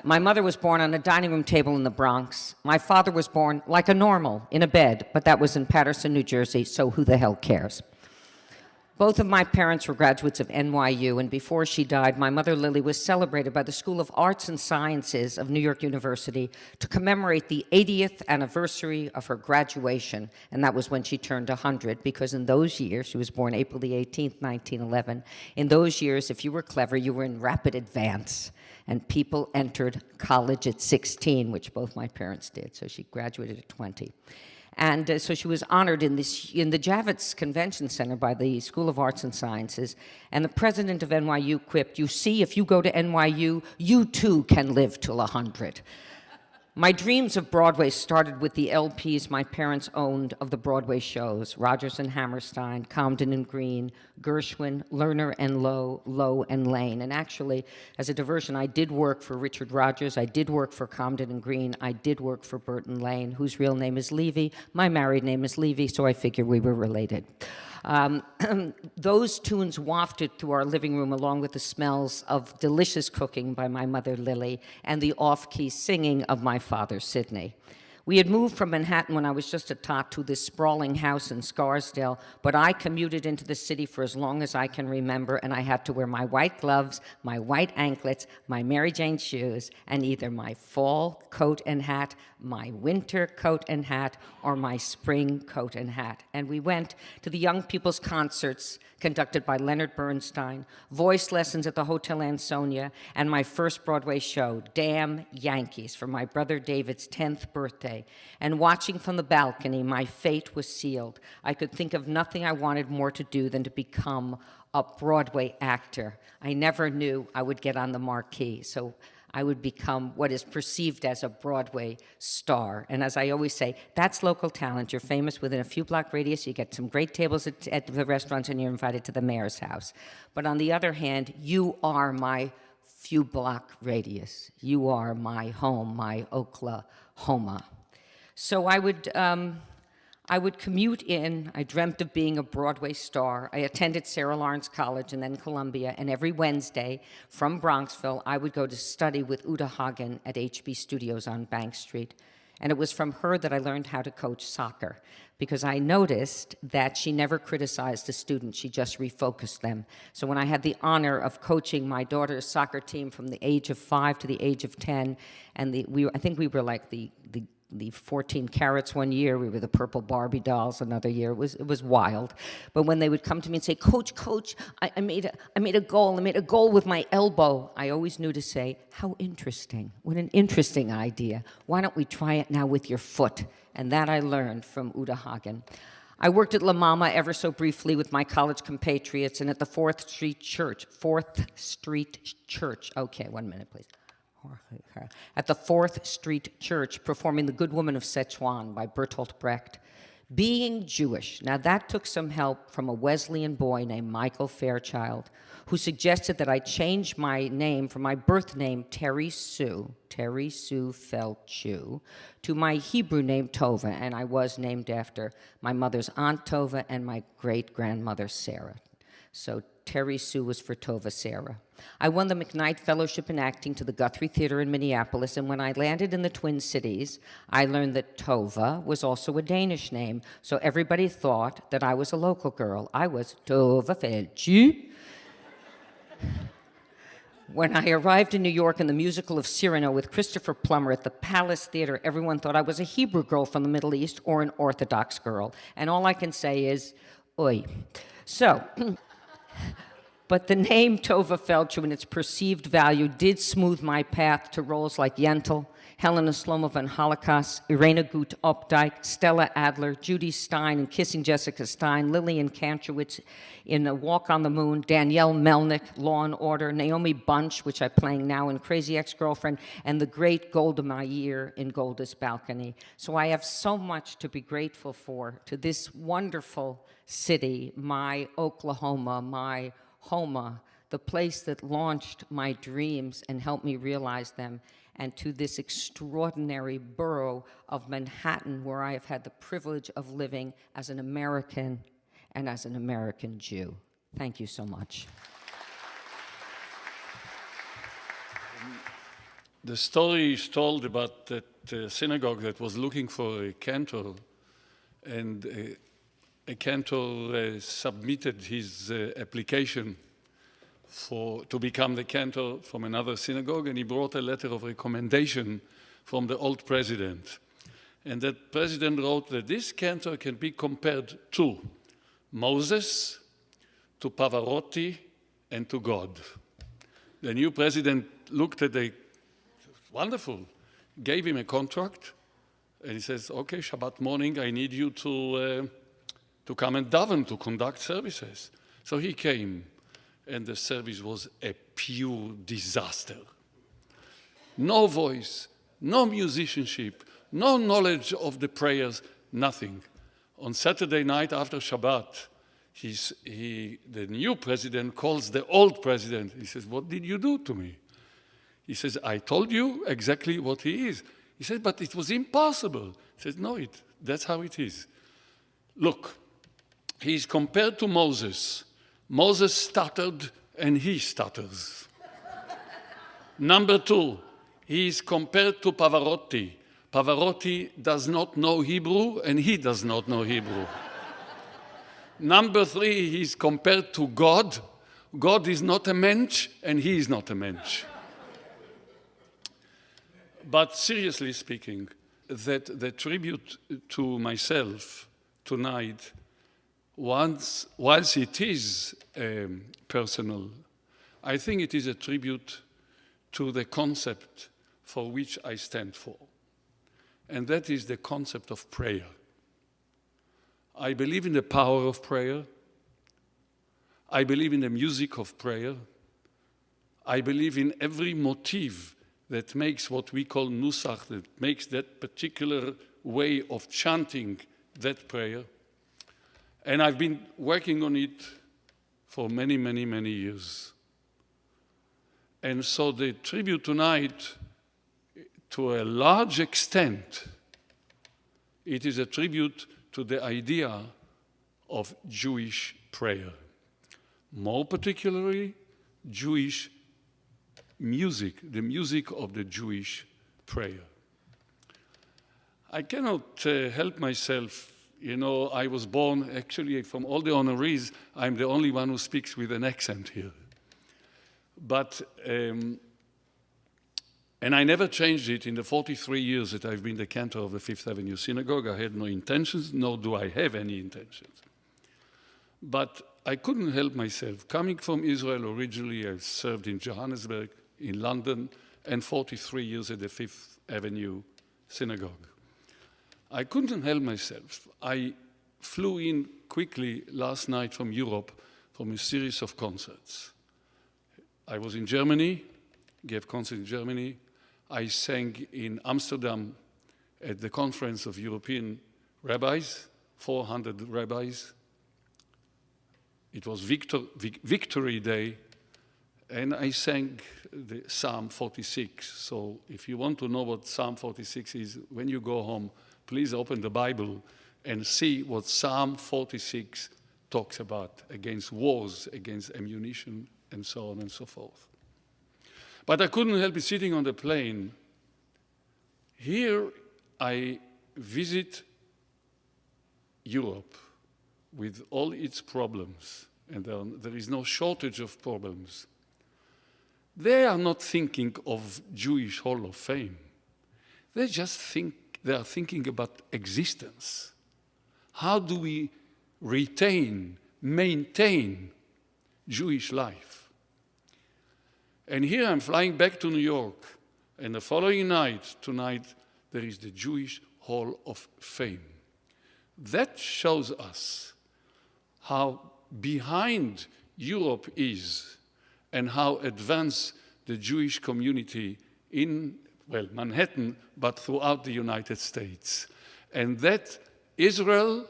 My mother was born on a dining room table in the Bronx. My father was born like a normal, in a bed, but that was in Paterson, New Jersey, so who the hell cares? Both of my parents were graduates of NYU, and before she died, my mother, Lily, was celebrated by the School of Arts and Sciences of New York University to commemorate the 80th anniversary of her graduation, and that was when she turned 100, because in those years, she was born April the 18th, 1911, in those years, if you were clever, you were in rapid advance, and people entered college at 16, which both my parents did, so she graduated at 20. And so she was honored in the Javits Convention Center by the School of Arts and Sciences. And the president of NYU quipped, "You see, if you go to NYU, you too can live till 100. My dreams of Broadway started with the LPs my parents owned of the Broadway shows, Rodgers and Hammerstein, Comden and Green, Gershwin, Lerner and Lowe, Lowe and Lane. And actually, as a diversion, I did work for Richard Rodgers, I did work for Comden and Green, I did work for Burton Lane, whose real name is Levy. My married name is Levy, so I figured we were related. Those tunes wafted through our living room along with the smells of delicious cooking by my mother, Lily, and the off-key singing of my father, Sidney. We had moved from Manhattan when I was just a tot to this sprawling house in Scarsdale, but I commuted into the city for as long as I can remember, and I had to wear my white gloves, my white anklets, my Mary Jane shoes, and either my fall coat and hat, my winter coat and hat, or my spring coat and hat. And we went to the young people's concerts conducted by Leonard Bernstein, voice lessons at the Hotel Ansonia, and my first Broadway show, Damn Yankees, for my brother David's 10th birthday. And watching from the balcony, my fate was sealed. I could think of nothing I wanted more to do than to become a Broadway actor. I never knew I would get on the marquee, so I would become what is perceived as a Broadway star. And as I always say, that's local talent. You're famous within a few block radius, you get some great tables at the restaurants, and you're invited to the mayor's house. But on the other hand, you are my few block radius. You are my home, my Oklahoma. So I would commute in. I dreamt of being a Broadway star. I attended Sarah Lawrence College and then Columbia, and every Wednesday from Bronxville, I would go to study with Uta Hagen at HB Studios on Bank Street. And it was from her that I learned how to coach soccer, because I noticed that she never criticized a student, she just refocused them. So when I had the honor of coaching my daughter's soccer team from the age of 5 to the age of 10, and I think we were like the 14 carats one year, we were the purple Barbie dolls another year. It was wild. But when they would come to me and say, Coach, I made a goal with my elbow, I always knew to say, how interesting, what an interesting idea. Why don't we try it now with your foot? And that I learned from Uta Hagen. I worked at La Mama ever so briefly with my college compatriots and at the 4th Street Church. Okay, 1 minute, please. At the 4th Street Church, performing The Good Woman of Szechuan by Bertolt Brecht. Being Jewish, now that took some help from a Wesleyan boy named Michael Fairchild, who suggested that I change my name from my birth name, Terry Sue Feldshuh, to my Hebrew name, Tovah, and I was named after my mother's Aunt Tovah and my great-grandmother, Sarah. So Terry Sue was for Tovah Sarah. I won the McKnight Fellowship in Acting to the Guthrie Theater in Minneapolis, and when I landed in the Twin Cities, I learned that Tovah was also a Danish name, so everybody thought that I was a local girl. I was Tovah Feldshuh. When I arrived in New York in the musical of Cyrano with Christopher Plummer at the Palace Theater, everyone thought I was a Hebrew girl from the Middle East or an Orthodox girl, and all I can say is, oi. So, but the name Tovah Feldshuh and its perceived value did smooth my path to roles like Yentl, Helena Slomova in Holocaust, Irena Gut Opdyke, Stella Adler, Judy Stein in Kissing Jessica Stein, Lillian Kantrowitz in A Walk on the Moon, Danielle Melnick, Law and Order, Naomi Bunch, which I'm playing now in Crazy Ex-Girlfriend, and the great Golda Meir in Golda's Balcony. So I have so much to be grateful for to this wonderful city, my Oklahoma, my Homa, the place that launched my dreams and helped me realize them. and to this extraordinary borough of Manhattan, where I have had the privilege of living as an American and as an American Jew. Thank you so much. The story is told about that synagogue that was looking for a cantor, and a cantor submitted his application to become the cantor from another synagogue, and he brought a letter of recommendation from the old president. And that president wrote that this cantor can be compared to Moses, to Pavarotti, and to God. The new president looked at the wonderful, gave him a contract, and he says, okay, Shabbat morning, I need you to come and daven, to conduct services. So he came, and the service was a pure disaster. No voice, no musicianship, no knowledge of the prayers, nothing. On Saturday night after Shabbat, the new president calls the old president. He says, what did you do to me? He says, I told you exactly what he is. He said, but it was impossible. He says, no, that's how it is. Look, he's compared to Moses. Moses stuttered and he stutters. Number two, he is compared to Pavarotti. Pavarotti does not know Hebrew and he does not know Hebrew. Number three, he's compared to God. God is not a mensch and he is not a mensch. But seriously speaking, that the tribute to myself tonight, whilst it is personal, I think it is a tribute to the concept for which I stand for. And that is the concept of prayer. I believe in the power of prayer. I believe in the music of prayer. I believe in every motif that makes what we call nusach, that makes that particular way of chanting that prayer. And I've been working on it for many, many, many years. And so the tribute tonight, to a large extent, it is a tribute to the idea of Jewish prayer. More particularly, Jewish music, the music of the Jewish prayer. I cannot help myself. You know, I was born, actually, from all the honorees, I'm the only one who speaks with an accent here. But, and I never changed it in the 43 years that I've been the cantor of the Fifth Avenue Synagogue. I had no intentions, nor do I have any intentions. But I couldn't help myself. Coming from Israel originally, I served in Johannesburg, in London, and 43 years at the Fifth Avenue Synagogue. I couldn't help myself. I flew in quickly last night from Europe from a series of concerts. I was in Germany, gave concerts in Germany. I sang in Amsterdam at the Conference of European Rabbis, 400 rabbis. It was Victory Day, and I sang the Psalm 46. So if you want to know what Psalm 46 is, when you go home, please open the Bible and see what Psalm 46 talks about, against wars, against ammunition, and so on and so forth. But I couldn't help it sitting on the plane. Here I visit Europe with all its problems, and there is no shortage of problems. They are not thinking of Jewish Hall of Fame. They are thinking about existence. How do we retain, maintain Jewish life? And here I'm flying back to New York, and the following night, tonight, there is the Jewish Hall of Fame. That shows us how behind Europe is and how advanced the Jewish community in, well, Manhattan, but throughout the United States. And that Israel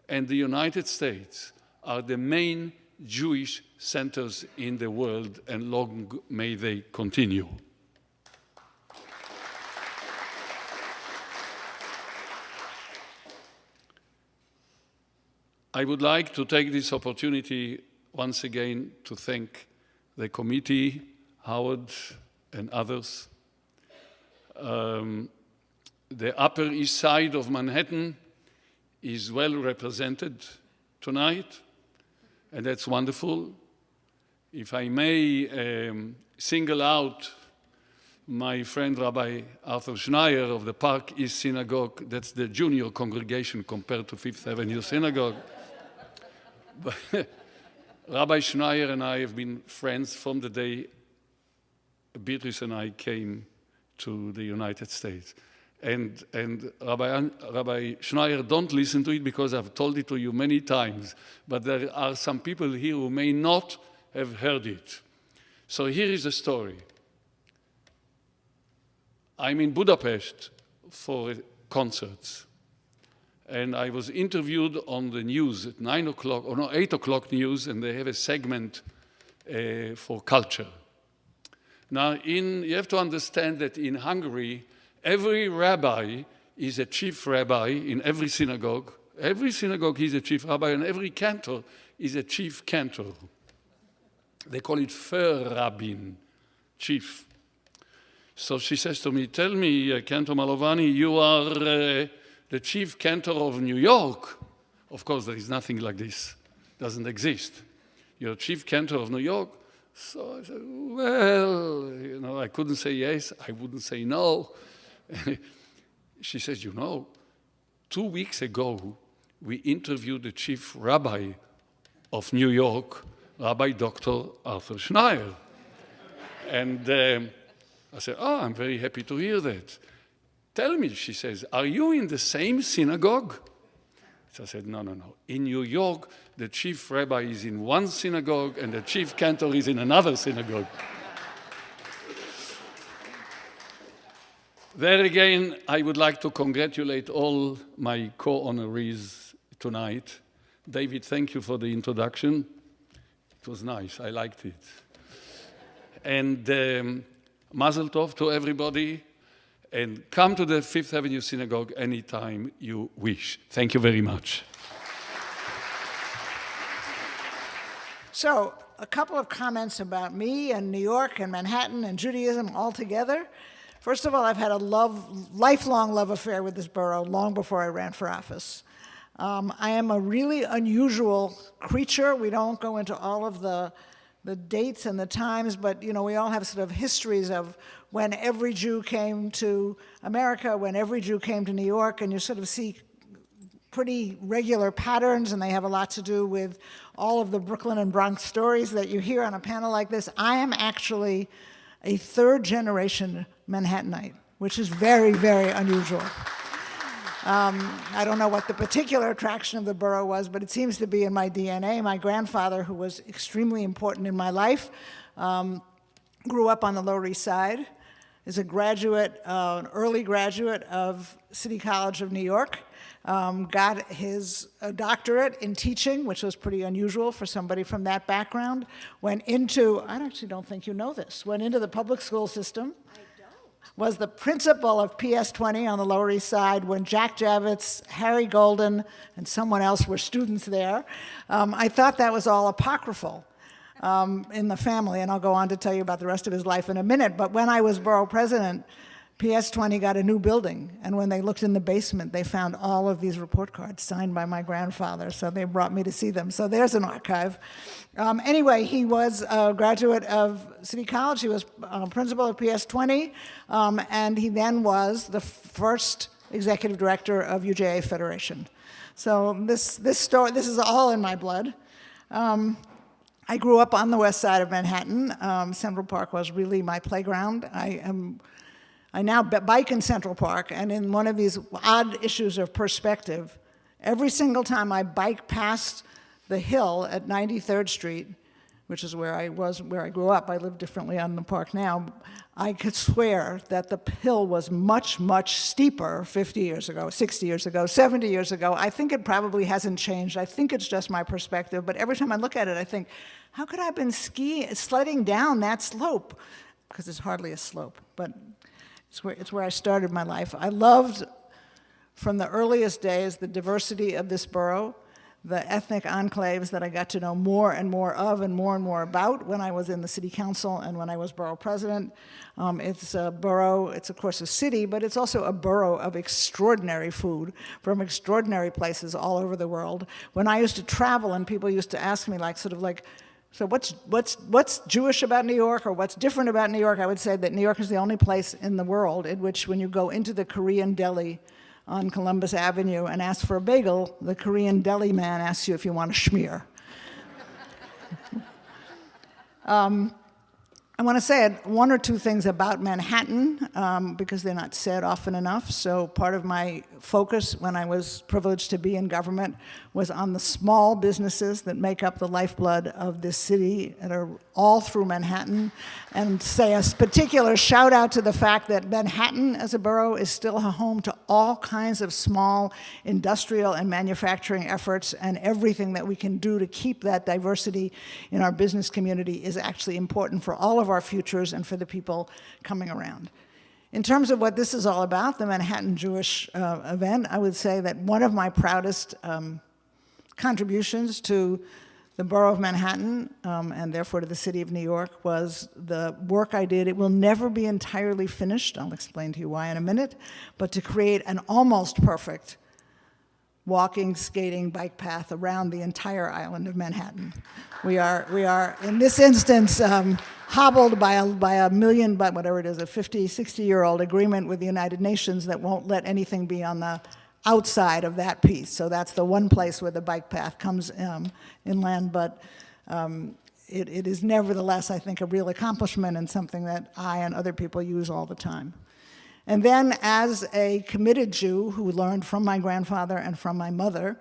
and the United States are the main Jewish centers in the world, and long may they continue. I would like to take this opportunity once again to thank the committee, Howard and others. The Upper East Side of Manhattan is well represented tonight, and that's wonderful. If I may single out my friend Rabbi Arthur Schneier of the Park East Synagogue, that's the junior congregation compared to Fifth Avenue Synagogue. Rabbi Schneier and I have been friends from the day Beatrice and I came to the United States. And Rabbi Schneier, don't listen to it because I've told it to you many times, but there are some people here who may not have heard it. So here is the story. I'm in Budapest for concerts, and I was interviewed on the news at 9 o'clock, or no, 8 o'clock news, and they have a segment for culture. Now, you have to understand that in Hungary, every rabbi is a chief rabbi in every synagogue. Every synagogue is a chief rabbi, and every cantor is a chief cantor. They call it Förrabbin, chief. So she says to me, tell me, Cantor Malovany, you are the chief cantor of New York. Of course, there is nothing like this. It doesn't exist. You're chief cantor of New York? So I said, well, you know, I couldn't say yes. I wouldn't say no. She says, you know, 2 weeks ago, we interviewed the chief rabbi of New York, Rabbi Dr. Arthur Schneier. And I said, oh, I'm very happy to hear that. Tell me, she says, are you in the same synagogue? So I said, no. In New York, the chief rabbi is in one synagogue and the chief cantor is in another synagogue. There again, I would like to congratulate all my co-honorees tonight. David, thank you for the introduction. It was nice, I liked it. And Mazel Tov to everybody, and come to the Fifth Avenue Synagogue anytime you wish. Thank you very much. So, a couple of comments about me and New York and Manhattan and Judaism all together. First of all, I've had a lifelong love affair with this borough long before I ran for office. I am a really unusual creature. We don't go into all of the dates and the times, but you know, we all have sort of histories of when every Jew came to America, when every Jew came to New York, and you sort of see pretty regular patterns, and they have a lot to do with all of the Brooklyn and Bronx stories that you hear on a panel like this. I am actually a third-generation Manhattanite, which is very, very unusual. I don't know what the particular attraction of the borough was, but it seems to be in my DNA. My grandfather, who was extremely important in my life, grew up on the Lower East Side, is a graduate, an early graduate of City College of New York, got his doctorate in teaching, which was pretty unusual for somebody from that background, went into, I actually don't think you know this, went into the public school system, was the principal of PS20 on the Lower East Side when Jack Javits, Harry Golden, and someone else were students there. I thought that was all apocryphal in the family, and I'll go on to tell you about the rest of his life in a minute. But when I was borough president, PS20 got a new building, and when they looked in the basement, they found all of these report cards signed by my grandfather, so they brought me to see them. So there's an archive. Anyway, he was a graduate of City College. He was principal of PS20, and he then was the first executive director of UJA Federation. So this is all in my blood. I grew up on the west side of Manhattan. Central Park was really my playground. I now bike in Central Park, and in one of these odd issues of perspective, every single time I bike past the hill at 93rd Street, which is where I grew up, I live differently on the park now, I could swear that the hill was much, much steeper 50 years ago, 60 years ago, 70 years ago. I think it probably hasn't changed. I think it's just my perspective, but every time I look at it, I think, how could I have been sledding down that slope? Because it's hardly a slope, but it's where I started my life. I loved, from the earliest days, the diversity of this borough, the ethnic enclaves that I got to know more and more of and more about when I was in the city council and when I was borough president. It's a borough, it's of course a city, but it's also a borough of extraordinary food from extraordinary places all over the world. When I used to travel and people used to ask me so what's Jewish about New York, or what's different about New York? I would say that New York is the only place in the world in which when you go into the Korean deli on Columbus Avenue and ask for a bagel, the Korean deli man asks you if you want a schmear. I want to say one or two things about Manhattan because they're not said often enough. So part of my focus when I was privileged to be in government was on the small businesses that make up the lifeblood of this city and are all through Manhattan, and say a particular shout out to the fact that Manhattan as a borough is still a home to all kinds of small industrial and manufacturing efforts, and everything that we can do to keep that diversity in our business community is actually important for all of our futures and for the people coming around. In terms of what this is all about, the Manhattan Jewish event, I would say that one of my proudest contributions to the borough of Manhattan, and therefore to the city of New York, was the work I did. It will never be entirely finished, I'll explain to you why in a minute, but to create an almost perfect walking, skating, bike path around the entire island of Manhattan. We are in this instance, hobbled by a million, but whatever it is, a 50, 60-year-old agreement with the United Nations that won't let anything be on the outside of that piece. So that's the one place where the bike path comes inland, but it is nevertheless, I think, a real accomplishment and something that I and other people use all the time. And then as a committed Jew who learned from my grandfather and from my mother,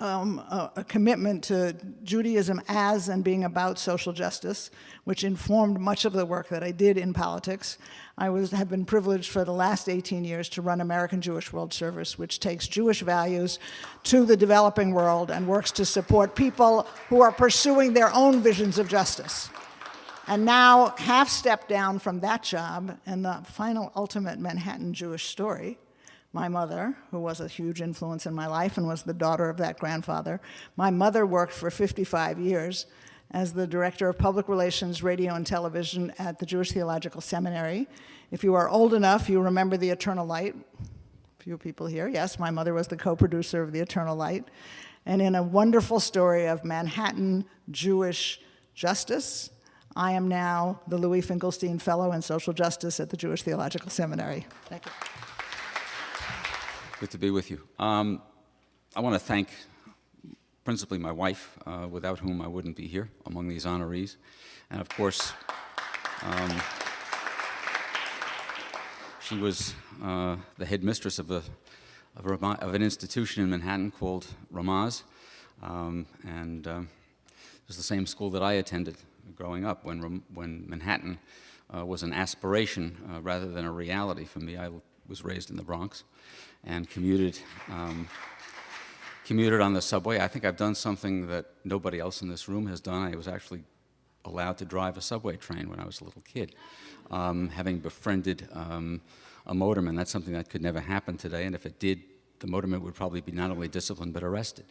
a commitment to Judaism as and being about social justice, which informed much of the work that I did in politics. I have been privileged for the last 18 years to run American Jewish World Service, which takes Jewish values to the developing world and works to support people who are pursuing their own visions of justice. And now, half step down from that job, and the final ultimate Manhattan Jewish story, my mother, who was a huge influence in my life and was the daughter of that grandfather, my mother worked for 55 years as the director of public relations, radio, and television at the Jewish Theological Seminary. If you are old enough, you remember The Eternal Light. A few people here, yes, my mother was the co-producer of The Eternal Light. And in a wonderful story of Manhattan Jewish justice, I am now the Louis Finkelstein Fellow in Social Justice at the Jewish Theological Seminary. Thank you. Good to be with you. I want to thank principally my wife, without whom I wouldn't be here among these honorees. And of course, she was the headmistress of an institution in Manhattan called Ramaz. And it was the same school that I attended growing up when Manhattan was an aspiration rather than a reality for me. I was raised in the Bronx and commuted on the subway. I think I've done something that nobody else in this room has done. I was actually allowed to drive a subway train when I was a little kid, having befriended a motorman. That's something that could never happen today, and if it did, the motorman would probably be not only disciplined but arrested.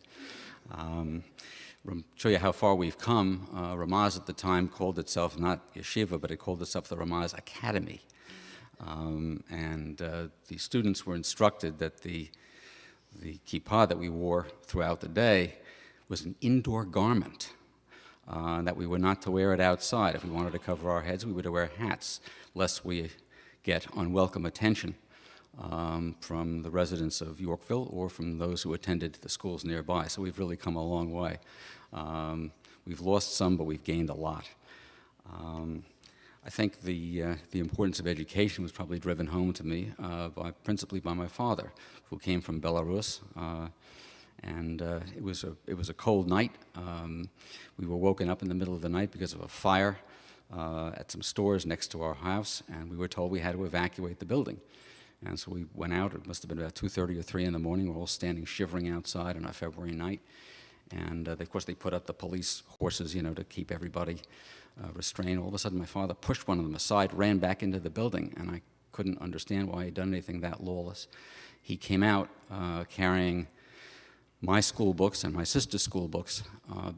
Show you how far we've come. Ramaz at the time called itself not Yeshiva, but it called itself the Ramaz Academy. And the students were instructed that the kippah that we wore throughout the day was an indoor garment, that we were not to wear it outside. If we wanted to cover our heads, we were to wear hats, lest we get unwelcome attention from the residents of Yorkville or from those who attended the schools nearby. So we've really come a long way. We've lost some, but we've gained a lot. I think the importance of education was probably driven home to me principally by my father, who came from Belarus, and it was a cold night. We were woken up in the middle of the night because of a fire at some stores next to our house, and we were told we had to evacuate the building. And so we went out. It must have been about 2:30 or 3 in the morning. We're all standing shivering outside on a February night, and of course they put up the police horses, to keep everybody restrained. All of a sudden, my father pushed one of them aside, ran back into the building, and I couldn't understand why he'd done anything that lawless. He came out carrying my school books and my sister's school books,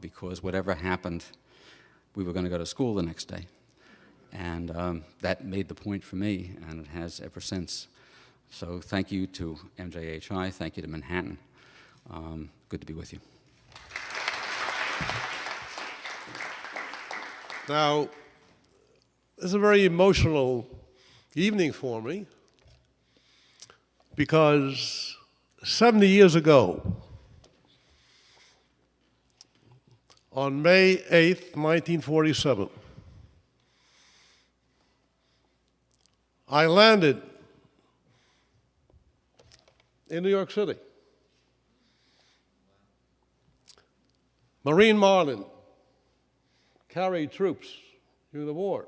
because whatever happened, we were going to go to school the next day. And that made the point for me, and it has ever since. So thank you to MJHI, thank you to Manhattan. Good to be with you. Now, it's a very emotional evening for me, because 70 years ago, on May 8th, 1947, I landed in New York City. Marine Marlin carried troops through the war.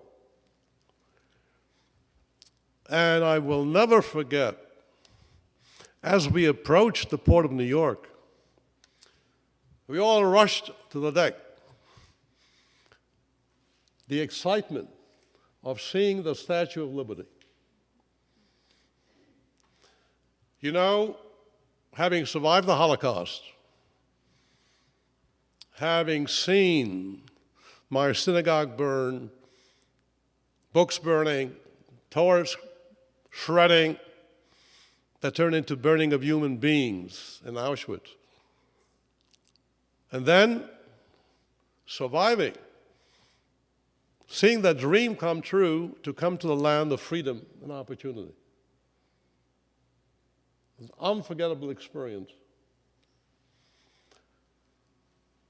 And I will never forget, as we approached the port of New York, we all rushed to the deck. The excitement of seeing the Statue of Liberty. You know, having survived the Holocaust, having seen my synagogue burn, books burning, Torahs shredding, that turned into burning of human beings in Auschwitz. And then surviving, seeing that dream come true to come to the land of freedom and opportunity. It's an unforgettable experience.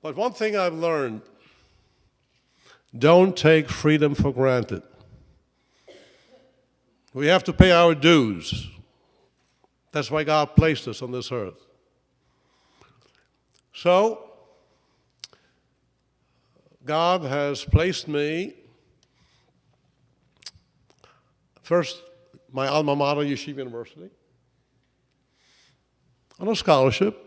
But one thing I've learned, don't take freedom for granted. We have to pay our dues. That's why God placed us on this earth. So, God has placed me, first, my alma mater, Yeshiva University, on a scholarship.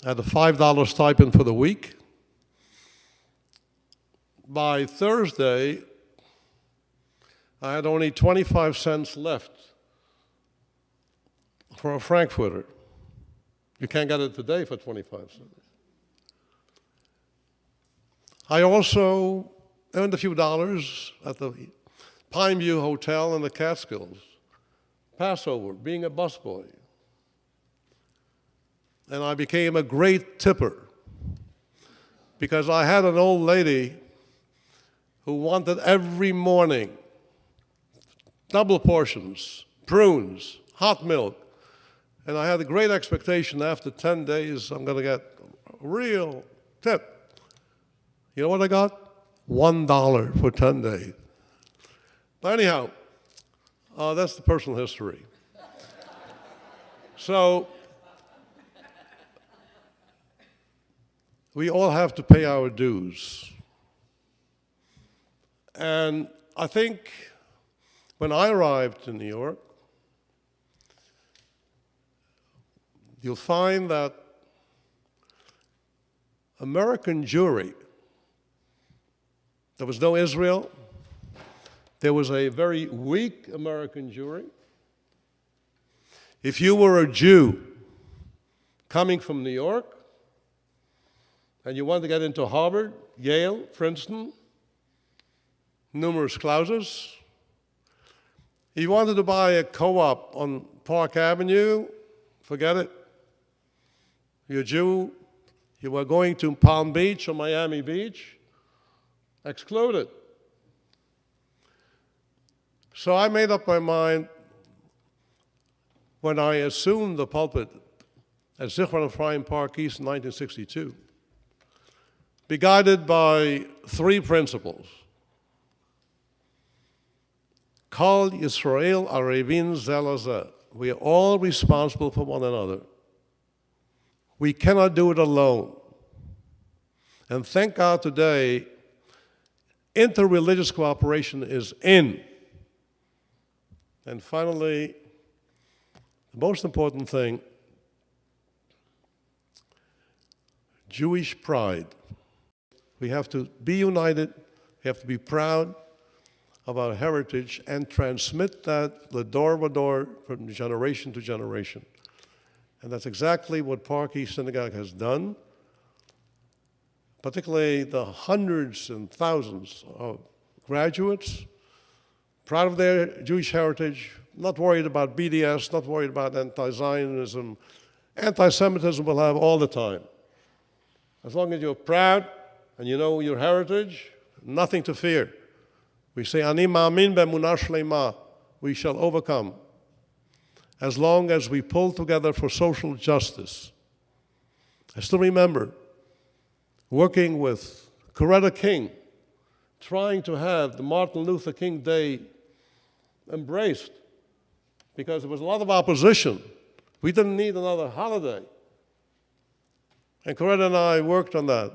I had a $5 stipend for the week. By Thursday, I had only 25 cents left for a Frankfurter. You can't get it today for 25 cents. I also earned a few dollars at the Pine View Hotel in the Catskills, Passover, being a busboy. And I became a great tipper because I had an old lady who wanted every morning double portions, prunes, hot milk. And I had a great expectation after 10 days I'm going to get a real tip. You know what I got? $1 for 10 days. But anyhow, that's the personal history. So, we all have to pay our dues. And I think when I arrived in New York, you'll find that American Jewry, there was no Israel, there was a very weak American Jewry. If you were a Jew coming from New York, and you wanted to get into Harvard, Yale, Princeton, numerous clauses, if you wanted to buy a co-op on Park Avenue, forget it. You're a Jew, you were going to Palm Beach or Miami Beach, excluded. So I made up my mind when I assumed the pulpit at Zichron Ephraim Park East in 1962, be guided by three principles. Kol Yisrael Arevin Zelazeh. We are all responsible for one another. We cannot do it alone. And thank God today, interreligious cooperation is in. And finally, the most important thing, Jewish pride. We have to be united, we have to be proud of our heritage and transmit that ledor vador from generation to generation. And that's exactly what Park East Synagogue has done, particularly the hundreds and thousands of graduates, proud of their Jewish heritage, not worried about BDS, not worried about anti-Zionism. Anti-Semitism will have all the time. As long as you're proud and you know your heritage, nothing to fear. We say, Ani ma'amin be'emunah shlema, we shall overcome, as long as we pull together for social justice. I still remember working with Coretta King, trying to have the Martin Luther King Day embraced, because there was a lot of opposition. We didn't need another holiday. And Coretta and I worked on that.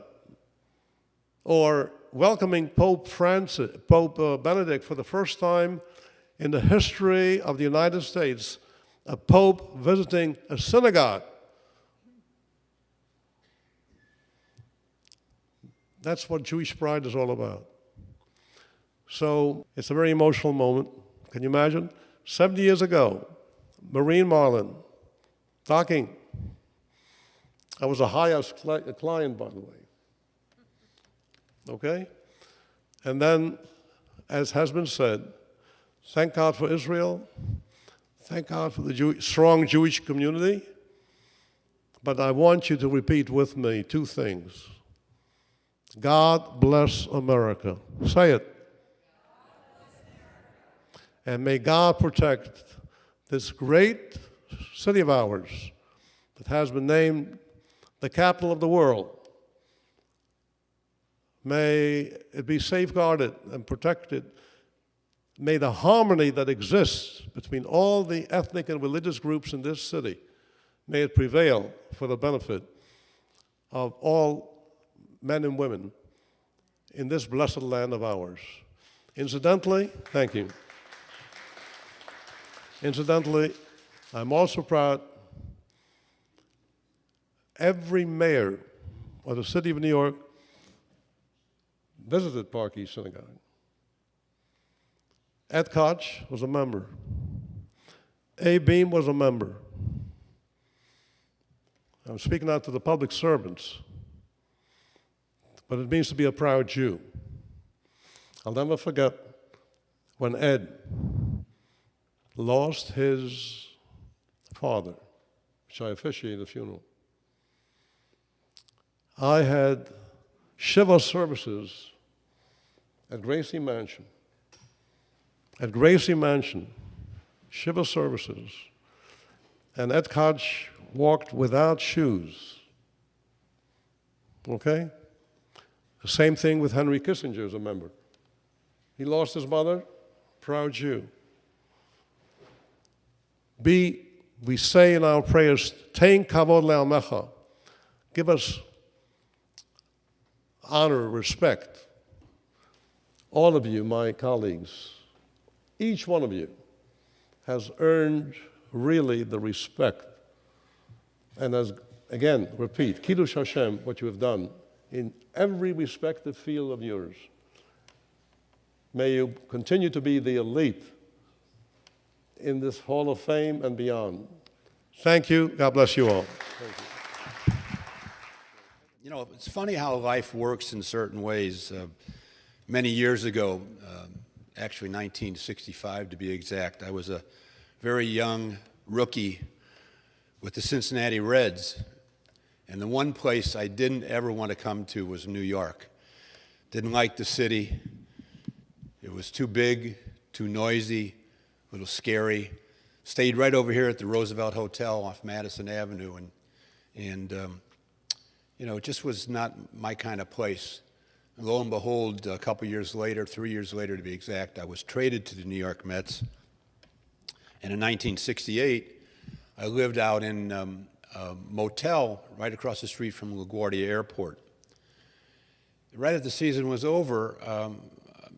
Or welcoming Pope Benedict for the first time in the history of the United States, a pope visiting a synagogue. That's what Jewish pride is all about. So it's a very emotional moment. Can you imagine? 70 years ago, Marine Marlin, talking. I was a highest client, by the way. Okay? And then, as has been said, thank God for Israel, thank God for the strong Jewish community, but I want you to repeat with me two things. God bless America. Say it. And may God protect this great city of ours that has been named the capital of the world. May it be safeguarded and protected. May the harmony that exists between all the ethnic and religious groups in this city, may it prevail for the benefit of all men and women in this blessed land of ours. Incidentally, thank you. Incidentally, I'm also proud every mayor of the city of New York visited Park East Synagogue. Ed Koch was a member. A. Beam was a member. I'm speaking out to the public servants, but it means to be a proud Jew. I'll never forget when Ed lost his father, which I officiated the funeral. I had Shiva services at Gracie Mansion. At Gracie Mansion, Shiva services. And Ed Koch walked without shoes. Okay? The same thing with Henry Kissinger as a member. He lost his mother, proud Jew. We say in our prayers, Tein kavod le'amecha, give us honor, respect. All of you, my colleagues, each one of you has earned really the respect. And as, again, repeat, Kiddush Hashem, what you have done in every respective field of yours. May you continue to be the elite in this Hall of Fame and beyond. Thank you. God bless you all. Thank you. You know, it's funny how life works in certain ways. Many years ago, actually 1965 to be exact, I was a very young rookie with the Cincinnati Reds. And the one place I didn't ever want to come to was New York. Didn't like the city. It was too big, too noisy, a little scary. Stayed right over here at the Roosevelt Hotel off Madison Avenue, and you know, it just was not my kind of place. And lo and behold, a couple years later, 3 years later to be exact, I was traded to the New York Mets. And in 1968, I lived out in a motel right across the street from LaGuardia Airport. Right as the season was over,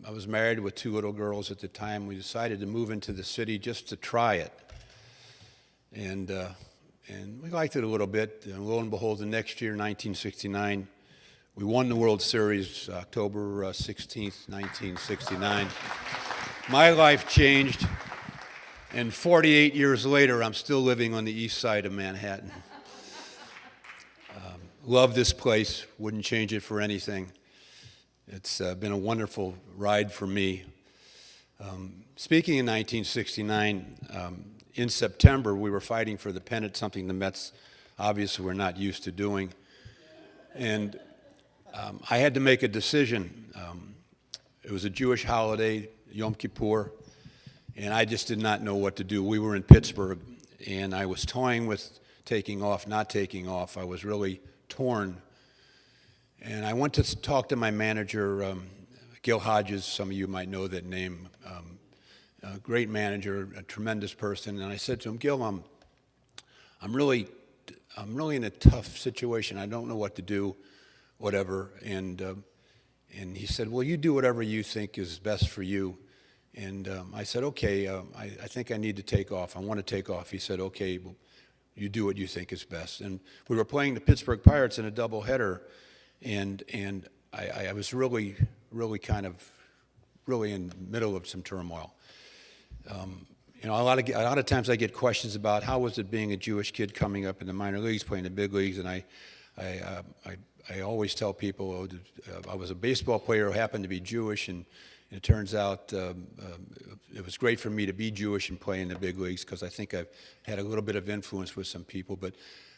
I was married with 2 little girls at the time. We decided to move into the city just to try it. And we liked it a little bit. And lo and behold, the next year, 1969, we won the World Series, October 16th, 1969. My life changed. And 48 years later, I'm still living on the east side of Manhattan. Love this place, wouldn't change it for anything. It's been a wonderful ride for me. Speaking in 1969, in September, we were fighting for the pennant, something the Mets obviously were not used to doing. And I had to make a decision. It was a Jewish holiday, Yom Kippur, and I just did not know what to do. We were in Pittsburgh, and I was toying with taking off, not taking off. I was really torn. And I went to talk to my manager, Gale Hodges. Some of you might know that name. A great manager, a tremendous person. And I said to him, Gil, I'm really in a tough situation. I don't know what to do, whatever. And he said, well, you do whatever you think is best for you. And I said, okay, I think I need to take off. I want to take off. He said, okay, well, you do what you think is best. And we were playing the Pittsburgh Pirates in a doubleheader, and I was really in the middle of some turmoil. You know, a lot of times I get questions about how was it being a Jewish kid coming up in the minor leagues, playing the big leagues, and I always tell people I was a baseball player who happened to be Jewish, and it turns out it was great for me to be Jewish and play in the big leagues because I think I've had a little bit of influence with some people. But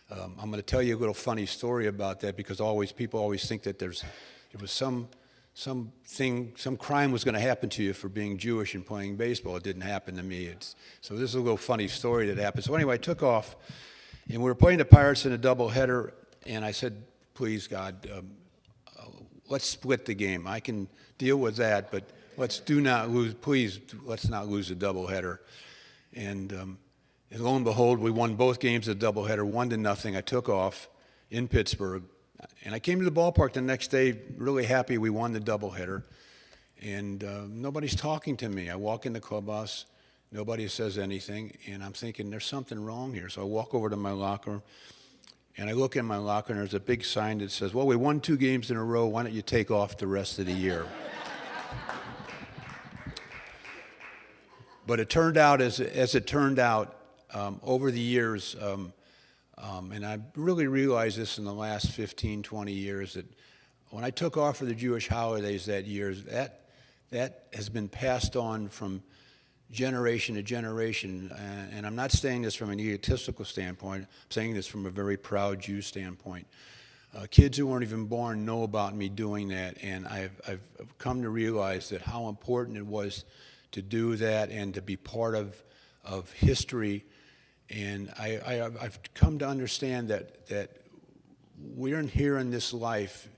I'm going to tell you a little funny story about that because people always think that there was some crime was going to happen to you for being Jewish and playing baseball. It didn't happen to me. So this is a little funny story that happened. So anyway, I took off, and we were playing the Pirates in a doubleheader, and I said, please, God, let's split the game. I can deal with that, but let's not lose a doubleheader. And lo and behold, we won both games of the doubleheader, 1-0. I took off in Pittsburgh. And I came to the ballpark the next day really happy we won the doubleheader. And nobody's talking to me. I walk in the clubhouse, nobody says anything, and I'm thinking there's something wrong here. So I walk over to my locker, and I look in my locker, and there's a big sign that says, well, we won 2 games in a row. Why don't you take off the rest of the year? But it turned out, as it turned out, over the years, and I really realized this in the last 15, 20 years, that when I took off for the Jewish holidays that year, that has been passed on from generation to generation. And I'm not saying this from an egotistical standpoint. I'm saying this from a very proud Jew standpoint. Kids who weren't even born know about me doing that, and I've come to realize that how important it was to do that and to be part of history. And I've come to understand that we're here in this life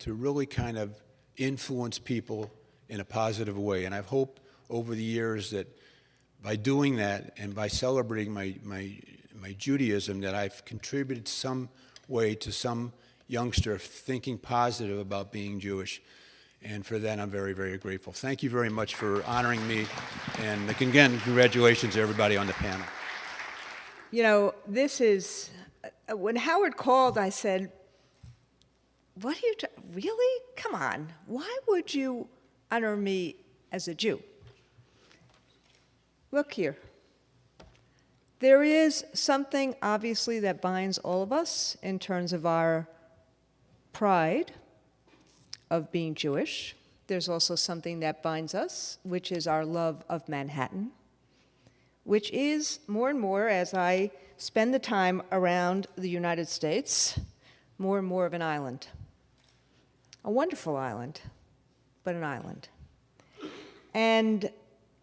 to really kind of influence people in a positive way. And I've hoped over the years that by doing that and by celebrating my Judaism, that I've contributed some way to some youngster thinking positive about being Jewish. And for that, I'm very, very grateful. Thank you very much for honoring me. And again, congratulations to everybody on the panel. You know, this is, when Howard called, I said, what are you, really? Come on. Why would you honor me as a Jew? Look here. There is something, obviously, that binds all of us in terms of our pride of being Jewish. There's also something that binds us, which is our love of Manhattan, which is more and more, as I spend the time around the United States, more and more of an island. A wonderful island, but an island. And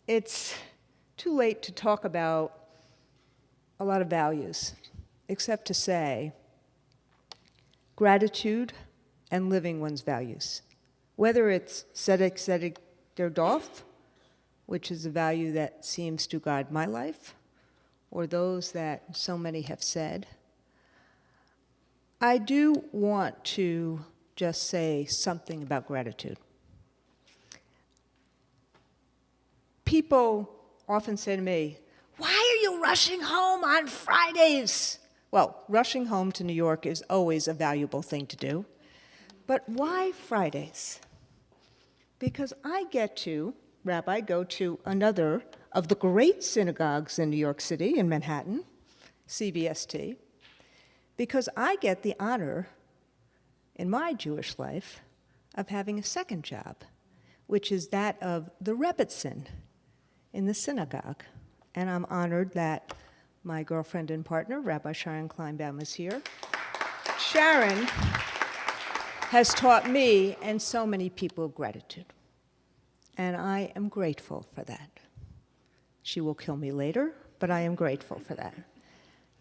it's too late to talk about a lot of values, except to say gratitude and living one's values. Whether it's tzedek tzedek der Dorf, which is a value that seems to guide my life, or those that so many have said. I do want to just say something about gratitude. People often say to me, why are you rushing home on Fridays? Well, rushing home to New York is always a valuable thing to do. But why Fridays? Because I get to, Rabbi, go to another of the great synagogues in New York City, in Manhattan, CBST, because I get the honor in my Jewish life of having a second job, which is that of the Rebbitzin in the synagogue. And I'm honored that my girlfriend and partner, Rabbi Sharon Kleinbaum, is here. Sharon has taught me and so many people gratitude, and I am grateful for that. She will kill me later, but I am grateful for that.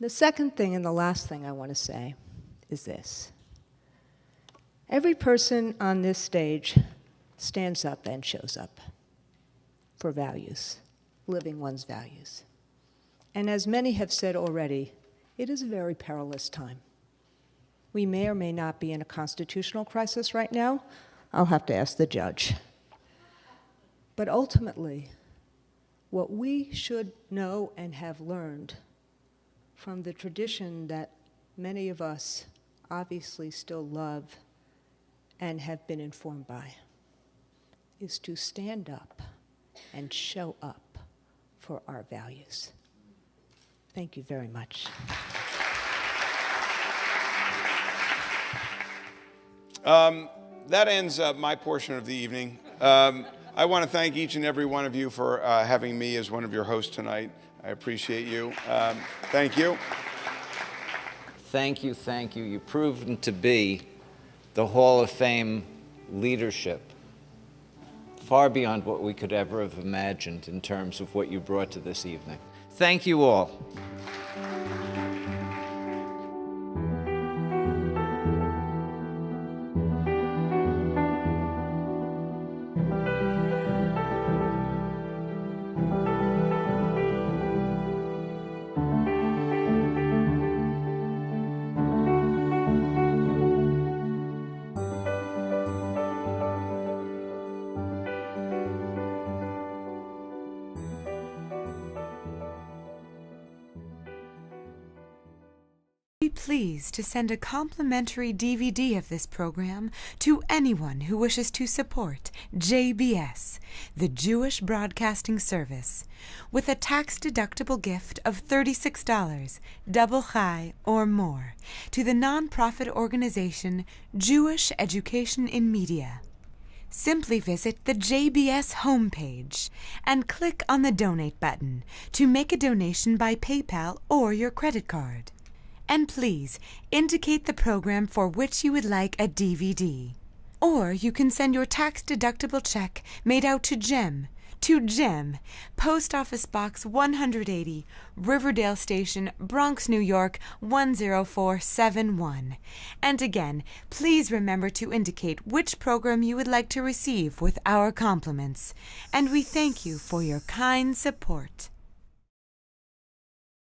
The second thing and the last thing I want to say is this. Every person on this stage stands up and shows up for values, living one's values. And as many have said already, it is a very perilous time. We may or may not be in a constitutional crisis right now. I'll have to ask the judge. But ultimately, what we should know and have learned from the tradition that many of us obviously still love and have been informed by is to stand up and show up for our values. Thank you very much. That ends my portion of the evening. I want to thank each and every one of you for having me as one of your hosts tonight. I appreciate you. Thank you. Thank you, thank you. You've proven to be the Hall of Fame leadership, far beyond what we could ever have imagined in terms of what you brought to this evening. Thank you all. Be pleased to send a complimentary DVD of this program to anyone who wishes to support JBS, the Jewish Broadcasting Service, with a tax-deductible gift of $36, double chai or more, to the nonprofit organization Jewish Education in Media. Simply visit the JBS homepage and click on the Donate button to make a donation by PayPal or your credit card. And please indicate the program for which you would like a DVD. Or you can send your tax-deductible check made out to Jem, Post Office Box 180, Riverdale Station, Bronx, New York 10471. And again, please remember to indicate which program you would like to receive with our compliments. And we thank you for your kind support.